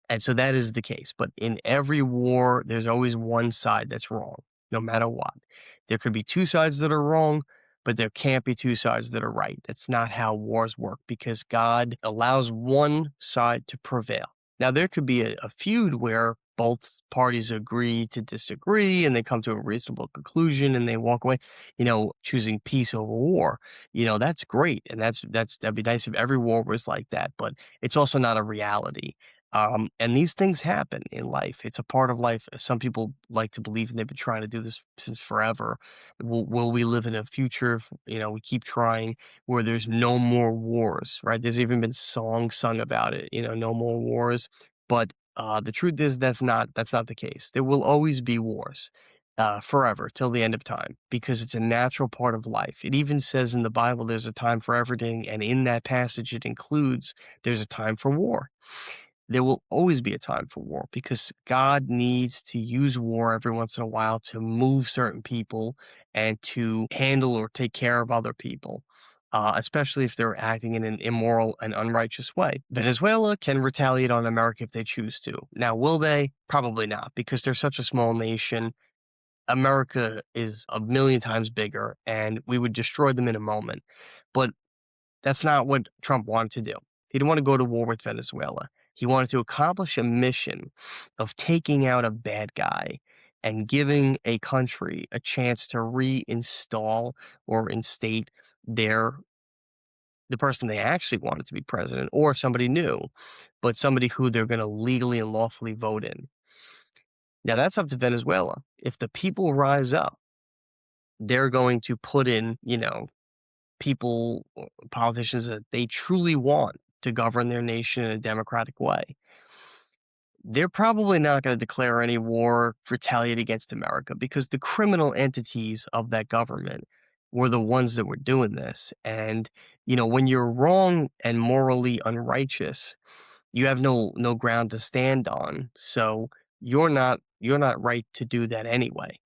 And so that is the case. But in every war, there's always one side that's wrong, no matter what. There could be two sides that are wrong, but there can't be two sides that are right. That's not how wars work, because God allows one side to prevail. Now, there could be a feud where both parties agree to disagree and they come to a reasonable conclusion and they walk away, choosing peace over war. That's great. And that'd be nice if every war was like that, but it's also not a reality. And these things happen in life. It's a part of life. Some people like to believe, and they've been trying to do this since forever. Will we live in a future, we keep trying, where there's no more wars, right? There's even been songs sung about it, no more wars. But the truth is that's not the case. There will always be wars. Forever, till the end of time, because it's a natural part of life. It even says in the Bible there's a time for everything, and in that passage it includes there's a time for war. There will always be a time for war, because God needs to use war every once in a while to move certain people and to handle or take care of other people, especially if they're acting in an immoral and unrighteous way. Venezuela can retaliate on America if they choose to. Now, will they? Probably not, because they're such a small nation. America is a million times bigger, and we would destroy them in a moment. But that's not what Trump wanted to do. He didn't want to go to war with Venezuela. He wanted to accomplish a mission of taking out a bad guy and giving a country a chance to reinstall or instate the person they actually wanted to be president, or somebody new, but somebody who they're going to legally and lawfully vote in. Now, that's up to Venezuela. If the people rise up, they're going to put in, people, or politicians that they truly want to govern their nation in a democratic way. They're probably not going to declare any war, retaliate against America, because the criminal entities of that government were the ones that were doing this. And, when you're wrong and morally unrighteous, you have no ground to stand on. So you're not right to do that anyway.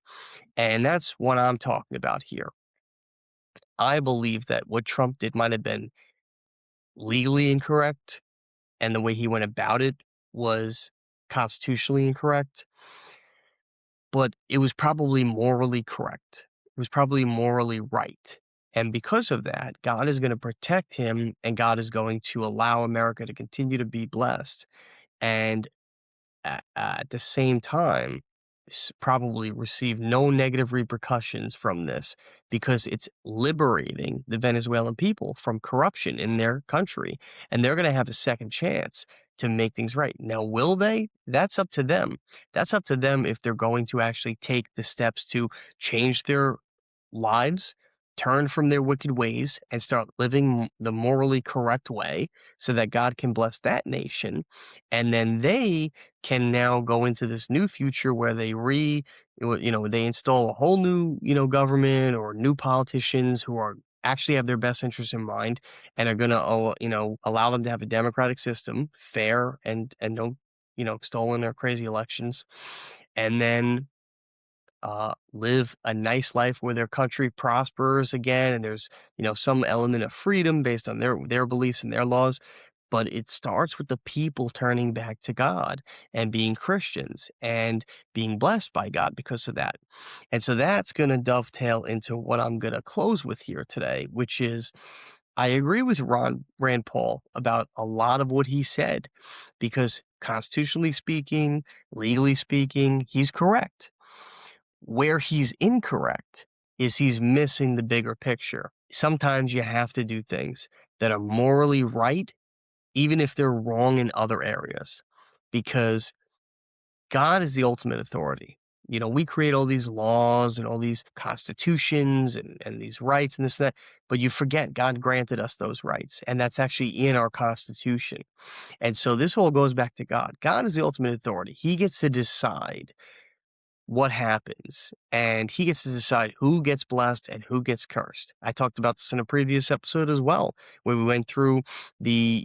And that's what I'm talking about here. I believe that what Trump did might have been legally incorrect, and the way he went about it was constitutionally incorrect, but it was probably morally correct. It was probably morally right. And because of that, God is going to protect him, and God is going to allow America to continue to be blessed. And at the same time, probably receive no negative repercussions from this, because it's liberating the Venezuelan people from corruption in their country, and they're going to have a second chance to make things right. Now, will they? That's up to them. That's up to them if they're going to actually take the steps to change their lives, turn from their wicked ways, and start living the morally correct way, so that God can bless that nation. And then they can now go into this new future where they they install a whole new, government, or new politicians who are actually have their best interests in mind, and are going to, allow them to have a democratic system, fair, and no, stolen or crazy elections. And then live a nice life where their country prospers again, and there's, some element of freedom based on their beliefs and their laws. But it starts with the people turning back to God and being Christians and being blessed by God because of that. And so that's going to dovetail into what I'm going to close with here today, which is, I agree with Rand Paul about a lot of what he said, because constitutionally speaking, legally speaking, he's correct. Where he's incorrect is he's missing the bigger picture. Sometimes you have to do things that are morally right, even if they're wrong in other areas, because God is the ultimate authority. We create all these laws and all these constitutions and these rights and this and that, but you forget God granted us those rights, and that's actually in our Constitution. And so this all goes back to God. God is the ultimate authority. He gets to decide what happens and he gets to decide who gets blessed and who gets cursed. I talked about this in a previous episode as well, where we went through the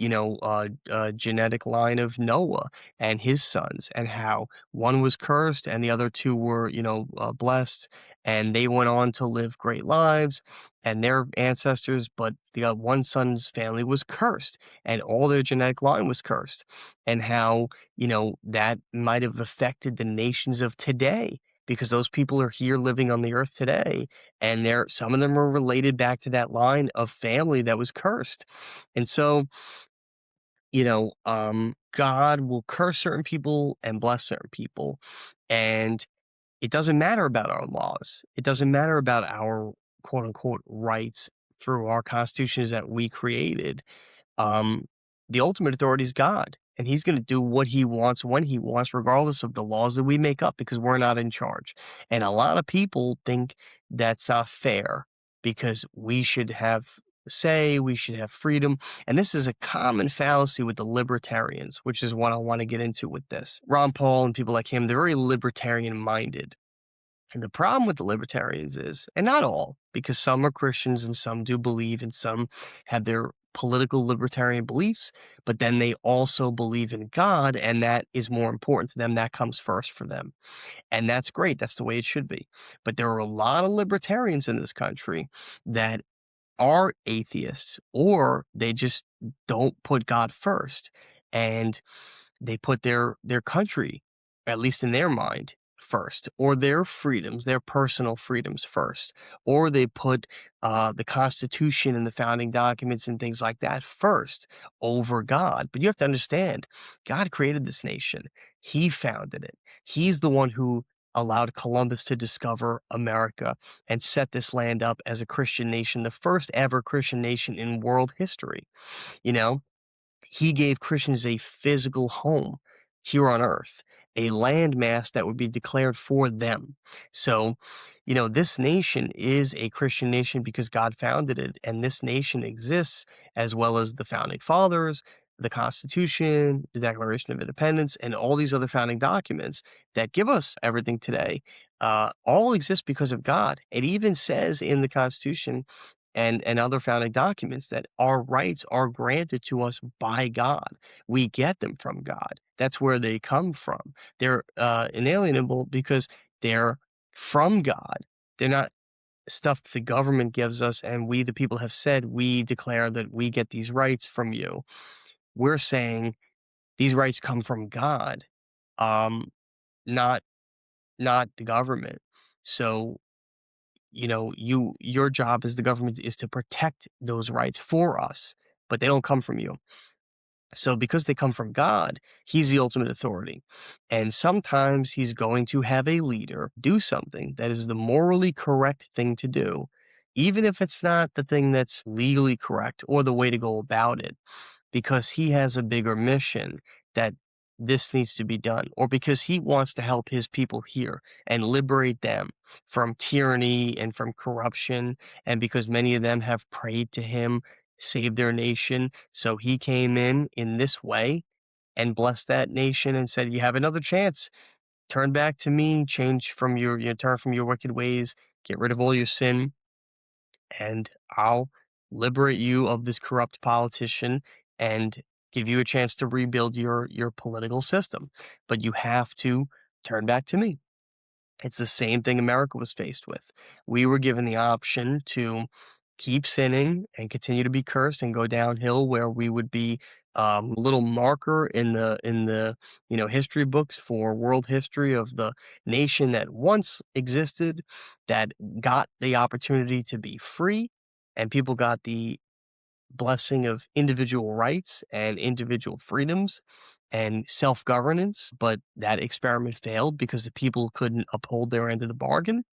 genetic line of Noah and his sons, and how one was cursed and the other two were blessed, and they went on to live great lives and their ancestors. But the one son's family was cursed, and all their genetic line was cursed, and how that might have affected the nations of today, because those people are here living on the earth today, and some of them are related back to that line of family that was cursed. And so, God will curse certain people and bless certain people. And it doesn't matter about our laws. It doesn't matter about our quote unquote rights through our constitutions that we created. um, the ultimate authority is God, and He's going to do what He wants when He wants, regardless of the laws that we make up, because we're not in charge. And a lot of people think that's not fair, because we should have say, we should have freedom. And this is a common fallacy with the libertarians, which is what I want to get into with this. Ron Paul and people like him, they're very libertarian minded. And the problem with the libertarians is, and not all, because some are Christians and some do believe and some have their political libertarian beliefs, but then they also believe in God, and that is more important to them. That comes first for them. And that's great. That's the way it should be. But there are a lot of libertarians in this country that are atheists, or they just don't put God first. And they put their country, at least in their mind, first, or their freedoms, their personal freedoms first, or they put the Constitution and the founding documents and things like that first over God. But you have to understand, God created this nation. He founded it. He's the one who allowed Columbus to discover America and set this land up as a Christian nation, the first ever Christian nation in world history. You know, he gave Christians a physical home here on earth, a landmass that would be declared for them. So, this nation is a Christian nation because God founded it, and this nation exists as well as the founding fathers, the Constitution, the Declaration of Independence, and all these other founding documents that give us everything today. All exist because of God. It even says in the Constitution and other founding documents that our rights are granted to us by God. We get them from God. That's where they come from. They're inalienable because they're from God. They're not stuff the government gives us, and we, the people, have said we declare that we get these rights from you. We're saying these rights come from God, um, not not the government. So your job as the government is to protect those rights for us, but they don't come from you. So because they come from God, He's the ultimate authority. And sometimes He's going to have a leader do something that is the morally correct thing to do, even if it's not the thing that's legally correct or the way to go about it, because He has a bigger mission that this needs to be done, or because He wants to help His people here and liberate them from tyranny and from corruption, and because many of them have prayed to Him, save their nation. So He came in this way and blessed that nation and said, "You have another chance. Turn back to me, change from turn from your wicked ways, get rid of all your sin, and I'll liberate you of this corrupt politician and give you a chance to rebuild your political system. But you have to turn back to me." It's the same thing America was faced with. We were given the option to keep sinning and continue to be cursed and go downhill, where we would be a little marker in the history books for world history of the nation that once existed, that got the opportunity to be free, and people got the blessing of individual rights and individual freedoms and self-governance, but that experiment failed because the people couldn't uphold their end of the bargain.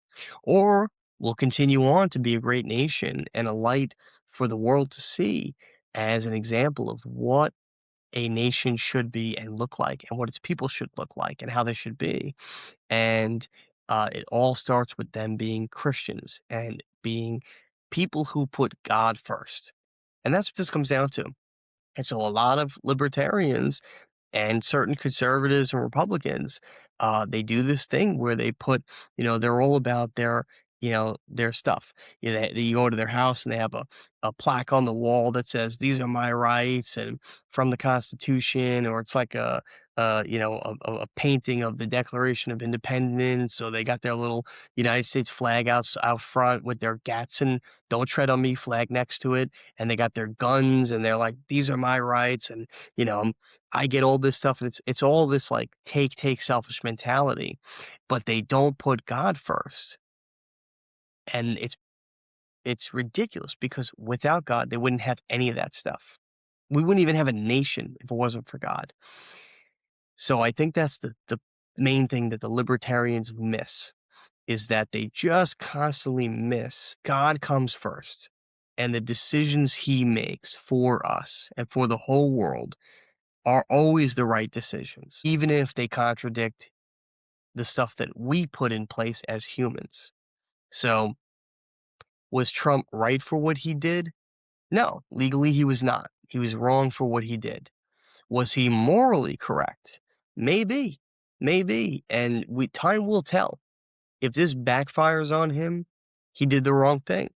Or we'll continue on to be a great nation and a light for the world to see as an example of what a nation should be and look like, and what its people should look like and how they should be. And it all starts with them being Christians and being people who put God first. And that's what this comes down to. And so a lot of libertarians and certain conservatives and Republicans they do this thing where they put, they're all about their stuff. You go to their house and they have a plaque on the wall that says, "These are my rights," and from the Constitution, or it's like a painting of the Declaration of Independence. So they got their little United States flag out front with their Gadsden "Don't Tread on Me" flag next to it, and they got their guns, and they're like, "These are my rights," and I get all this stuff, and it's all this like take selfish mentality, but they don't put God first, and it's ridiculous because without God, they wouldn't have any of that stuff. We wouldn't even have a nation if it wasn't for God. So I think that's the main thing that the libertarians miss, is that they just constantly miss God comes first, and the decisions he makes for us and for the whole world are always the right decisions, even if they contradict the stuff that we put in place as humans. So, was Trump right for what he did? No, legally he was not. He was wrong for what he did. Was he morally correct? Maybe, maybe. And time will tell. If this backfires on him, he did the wrong thing.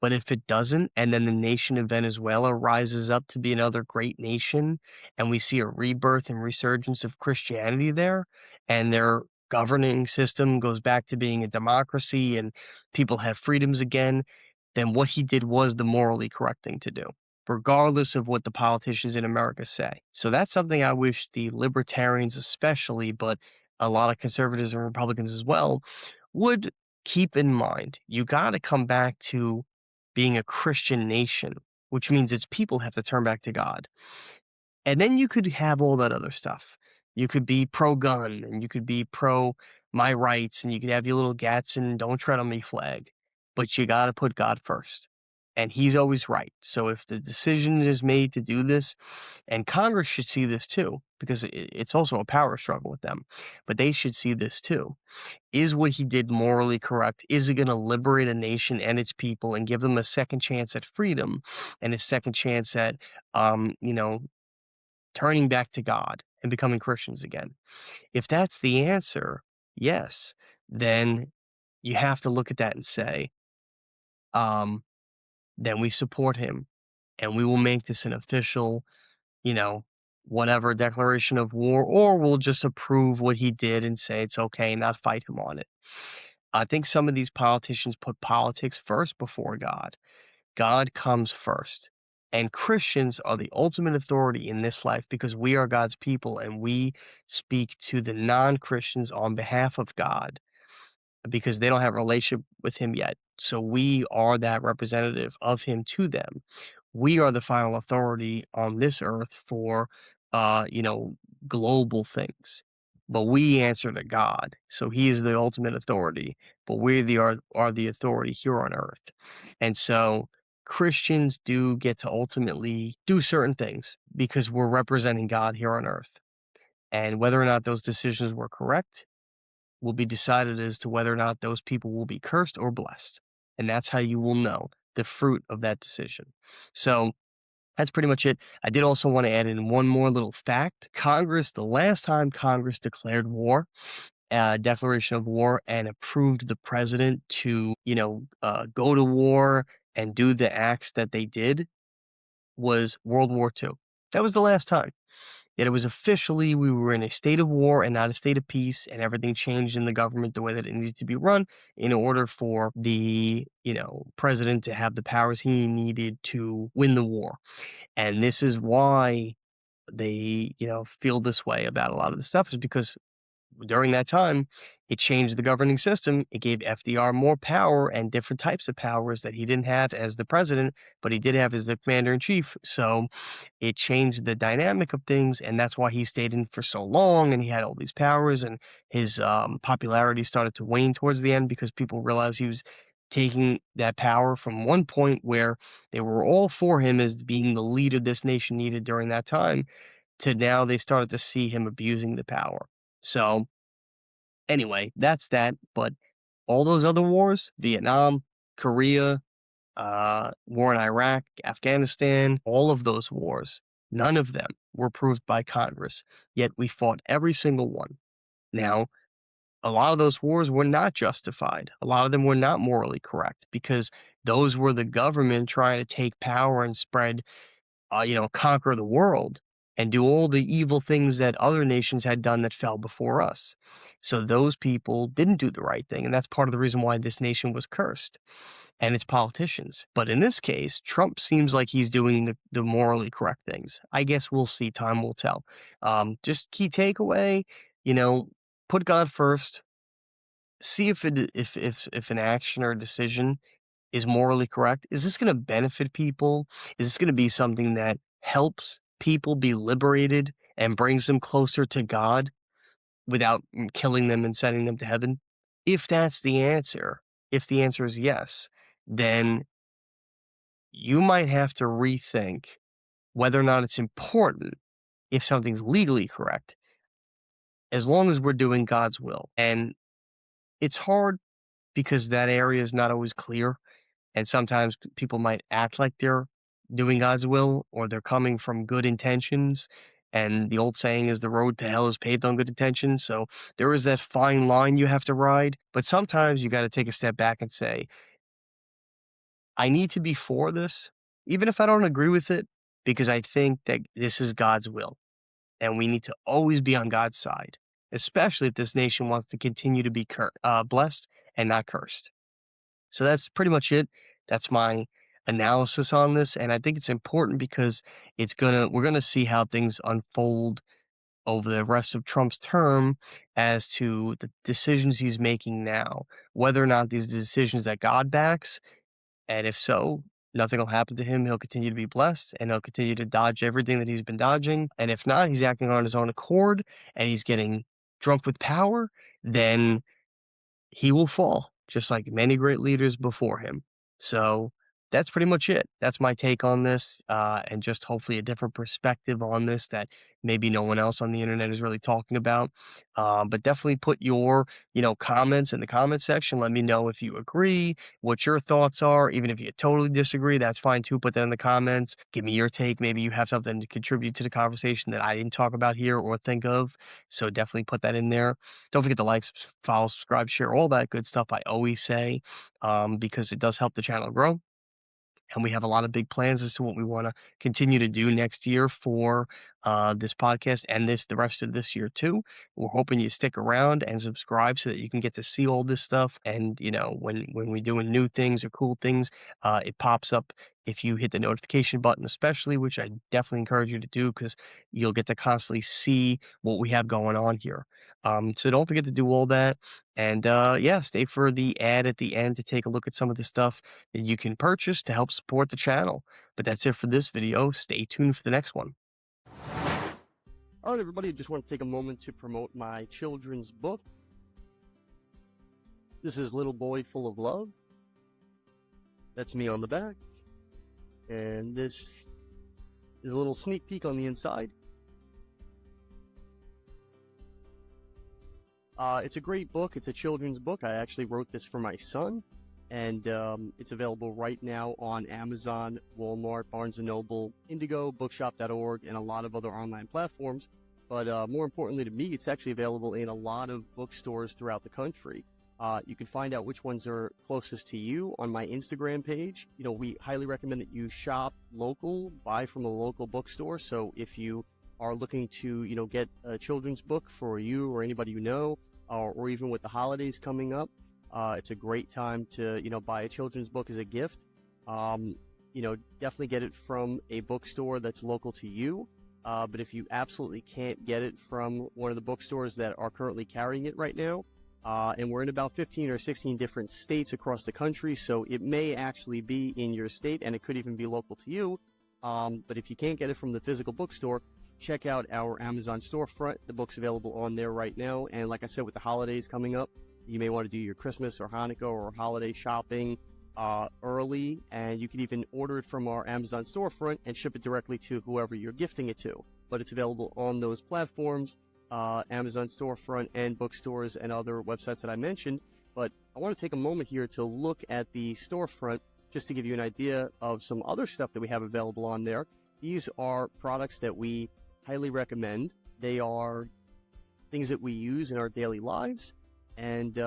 But if it doesn't, and then the nation of Venezuela rises up to be another great nation, and we see a rebirth and resurgence of Christianity there, and their governing system goes back to being a democracy and people have freedoms again, then what he did was the morally correct thing to do, regardless of what the politicians in America say. So that's something I wish the libertarians especially, but a lot of conservatives and Republicans as well, would keep in mind. You got to come back to being a Christian nation, which means its people have to turn back to God. And then you could have all that other stuff. You could be pro-gun, and you could be pro my rights, and you could have your little Gadsden "Don't Tread on Me" flag. But you got to put God first. And he's always right. So if the decision is made to do this, and Congress should see this too, because it's also a power struggle with them, but they should see this too. Is what he did morally correct? Is it going to liberate a nation and its people and give them a second chance at freedom and a second chance at, um, you know, turning back to God and becoming Christians again? If that's the answer, yes, then you have to look at that and say, um, then we support him and we will make this an official, you know, whatever declaration of war, or we'll just approve what he did and say it's okay and not fight him on it. I think some of these politicians put politics first before God. God comes first. And Christians are the ultimate authority in this life because we are God's people and we speak to the non Christians on behalf of God because they don't have a relationship with him yet. So we are that representative of him to them. We are the final authority on this earth for, uh, you know, global things. But we answer to God. So he is the ultimate authority, but are the authority here on earth. And so Christians do get to ultimately do certain things because we're representing God here on earth. And whether or not those decisions were correct will be decided as to whether or not those people will be cursed or blessed. And that's how you will know the fruit of that decision. So that's pretty much it. I did also want to add in one more little fact. The last time Congress declared war, declaration of war, and approved the president to, go to war and do the acts that they did was World War II. That was the last time. That it was officially we were in a state of war and not a state of peace, and everything changed in the government the way that it needed to be run in order for the, president to have the powers he needed to win the war. And this is why they, feel this way about a lot of the stuff, is because during that time, it changed the governing system. It gave FDR more power and different types of powers that he didn't have as the president, but he did have as the commander in chief. So it changed the dynamic of things, and that's why he stayed in for so long, and he had all these powers, and his popularity started to wane towards the end because people realized he was taking that power from one point where they were all for him as being the leader this nation needed during that time, to now they started to see him abusing the power. So anyway, that's that. But all those other wars, Vietnam, Korea, war in Iraq, Afghanistan, all of those wars, none of them were approved by Congress, yet we fought every single one. Now, a lot of those wars were not justified. A lot of them were not morally correct because those were the government trying to take power and spread, conquer the world and do all the evil things that other nations had done that fell before us. So those people didn't do the right thing. And that's part of the reason why this nation was cursed and its politicians. But in this case, Trump seems like he's doing the morally correct things. I guess we'll see. Time will tell. Just key takeaway, put God first. See if an action or a decision is morally correct. Is this going to benefit people? Is this going to be something that helps people be liberated and brings them closer to God without killing them and sending them to heaven? If that's the answer, if the answer is yes, then you might have to rethink whether or not it's important if something's legally correct, as long as we're doing God's will. And it's hard because that area is not always clear. And sometimes people might act like they're doing God's will or they're coming from good intentions. And the old saying is the road to hell is paved on good intentions. So there is that fine line you have to ride. But sometimes you got to take a step back and say, I need to be for this, even if I don't agree with it, because I think that this is God's will. And we need to always be on God's side, especially if this nation wants to continue to be blessed and not cursed. So that's pretty much it. That's my analysis on this, and I think it's important because we're gonna see how things unfold over the rest of Trump's term as to the decisions he's making now, whether or not these decisions that God backs, and if so, nothing will happen to him. He'll continue to be blessed, and he'll continue to dodge everything that he's been dodging. And if not, he's acting on his own accord, and he's getting drunk with power, then he will fall, just like many great leaders before him. So that's pretty much it. That's my take on this, and just hopefully a different perspective on this that maybe no one else on the internet is really talking about. But definitely put your, comments in the comment section. Let me know if you agree, what your thoughts are. Even if you totally disagree, that's fine too. Put that in the comments. Give me your take. Maybe you have something to contribute to the conversation that I didn't talk about here or think of. So definitely put that in there. Don't forget to like, follow, subscribe, share, all that good stuff I always say, because it does help the channel grow. And we have a lot of big plans as to what we want to continue to do next year for this podcast and the rest of this year too. We're hoping you stick around and subscribe so that you can get to see all this stuff. And when we're doing new things or cool things, it pops up if you hit the notification button, especially, which I definitely encourage you to do because you'll get to constantly see what we have going on here. So don't forget to do all that. And stay for the ad at the end to take a look at some of the stuff that you can purchase to help support the channel. But that's it for this video. Stay tuned for the next one. All right, everybody, I just want to take a moment to promote my children's book. This is Little Boy Full of Love. That's me on the back. And this is a little sneak peek on the inside. It's a great book. It's a children's book. I actually wrote this for my son. And it's available right now on Amazon, Walmart, Barnes & Noble, Indigo, Bookshop.org, and a lot of other online platforms. But more importantly to me, it's actually available in a lot of bookstores throughout the country. You can find out which ones are closest to you on my Instagram page. We highly recommend that you shop local, buy from a local bookstore. So if you are looking to, get a children's book for you or anybody you know, or even with the holidays coming up, it's a great time to, buy a children's book as a gift. Definitely get it from a bookstore that's local to you. But if you absolutely can't get it from one of the bookstores that are currently carrying it right now, and we're in about 15 or 16 different states across the country, so it may actually be in your state, and it could even be local to you. But if you can't get it from the physical bookstore, check out our Amazon storefront. The book's available on there right now. And like I said, with the holidays coming up, you may want to do your Christmas or Hanukkah or holiday shopping early, and you can even order it from our Amazon storefront and ship it directly to whoever you're gifting it to. But it's available on those platforms, Amazon storefront and bookstores and other websites that I mentioned. But I want to take a moment here to look at the storefront just to give you an idea of some other stuff that we have available on there. These are products that we highly recommend. They things that we use in our daily lives, and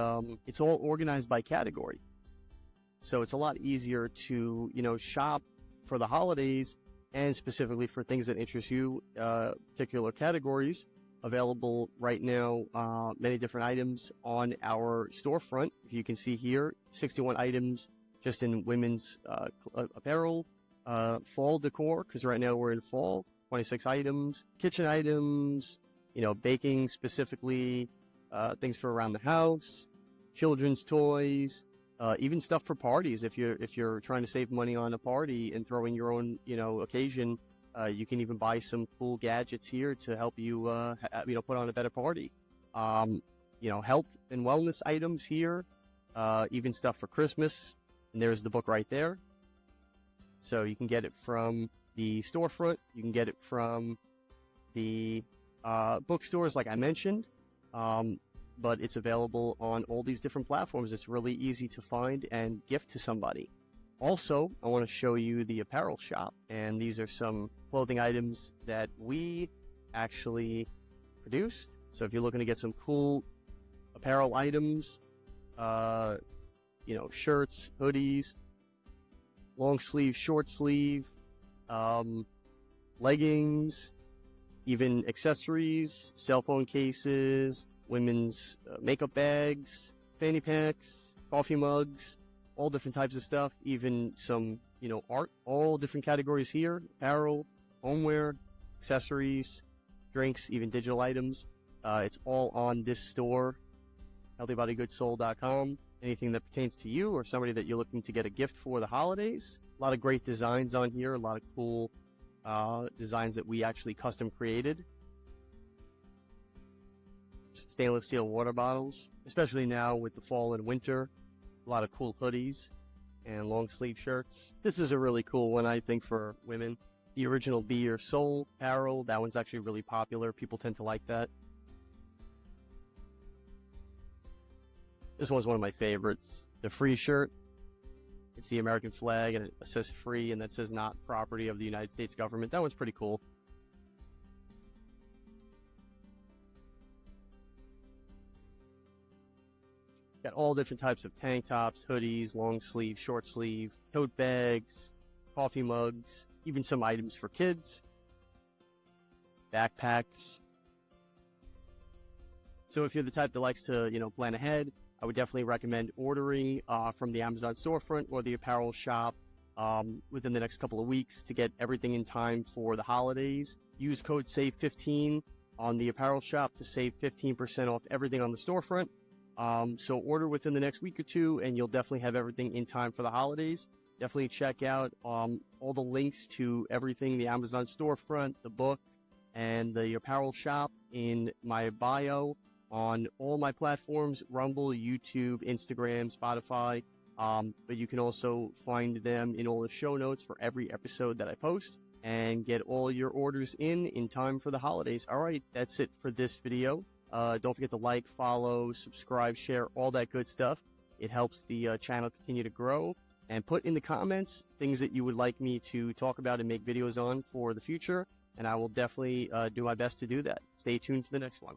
it's all organized by category. So it's a lot easier to, shop for the holidays and specifically for things that interest you, particular categories. Available right now, many different items on our storefront. If you can see here, 61 items just in women's apparel, fall decor, because right now we're in fall, 26 items, kitchen items, baking specifically, things for around the house, children's toys, even stuff for parties. If you're trying to save money on a party and throwing your own, occasion, you can even buy some cool gadgets here to help you, put on a better party. Health and wellness items here, even stuff for Christmas. And there's the book right there. So you can get it from the storefront. You can get it from the bookstores, like I mentioned. But it's available on all these different platforms. It's really easy to find and gift to somebody. Also, I want to show you the apparel shop, and these are some clothing items that we actually produced. So if you're looking to get some cool apparel items, shirts, hoodies, long sleeve, short sleeve, leggings, even accessories, cell phone cases, women's makeup bags, fanny packs, coffee mugs, all different types of stuff, even some, art, all different categories here, apparel, homeware, accessories, drinks, even digital items. It's all on this store, healthybodygoodsoul.com. Anything that pertains to you or somebody that you're looking to get a gift for the holidays. A lot of great designs on here, a lot of cool designs that we actually custom created. Stainless steel water bottles, especially now with the fall and winter. A lot of cool hoodies and long sleeve shirts. This is a really cool one, I think, for women. The original Be Your Soul apparel, that one's actually really popular. People tend to like that. This one's one of my favorites. The free shirt. It's the American flag and it says free and that says not property of the United States government. That one's pretty cool. Got all different types of tank tops, hoodies, long sleeve, short sleeve, tote bags, coffee mugs, even some items for kids, backpacks. So if you're the type that likes to, plan ahead, I would definitely recommend ordering from the Amazon storefront or the apparel shop within the next couple of weeks to get everything in time for the holidays. Use code SAVE15 on the apparel shop to save 15% off everything on the storefront. So order within the next week or two and you'll definitely have everything in time for the holidays. Definitely check out all the links to everything, the Amazon storefront, the book, and the apparel shop in my bio on all my platforms, Rumble, YouTube, Instagram, Spotify. But you can also find them in all the show notes for every episode that I post and get all your orders in time for the holidays. All right, that's it for this video. Don't forget to like, follow, subscribe, share, all that good stuff. It helps the channel continue to grow. And put in the comments things that you would like me to talk about and make videos on for the future. And I will definitely do my best to do that. Stay tuned for the next one.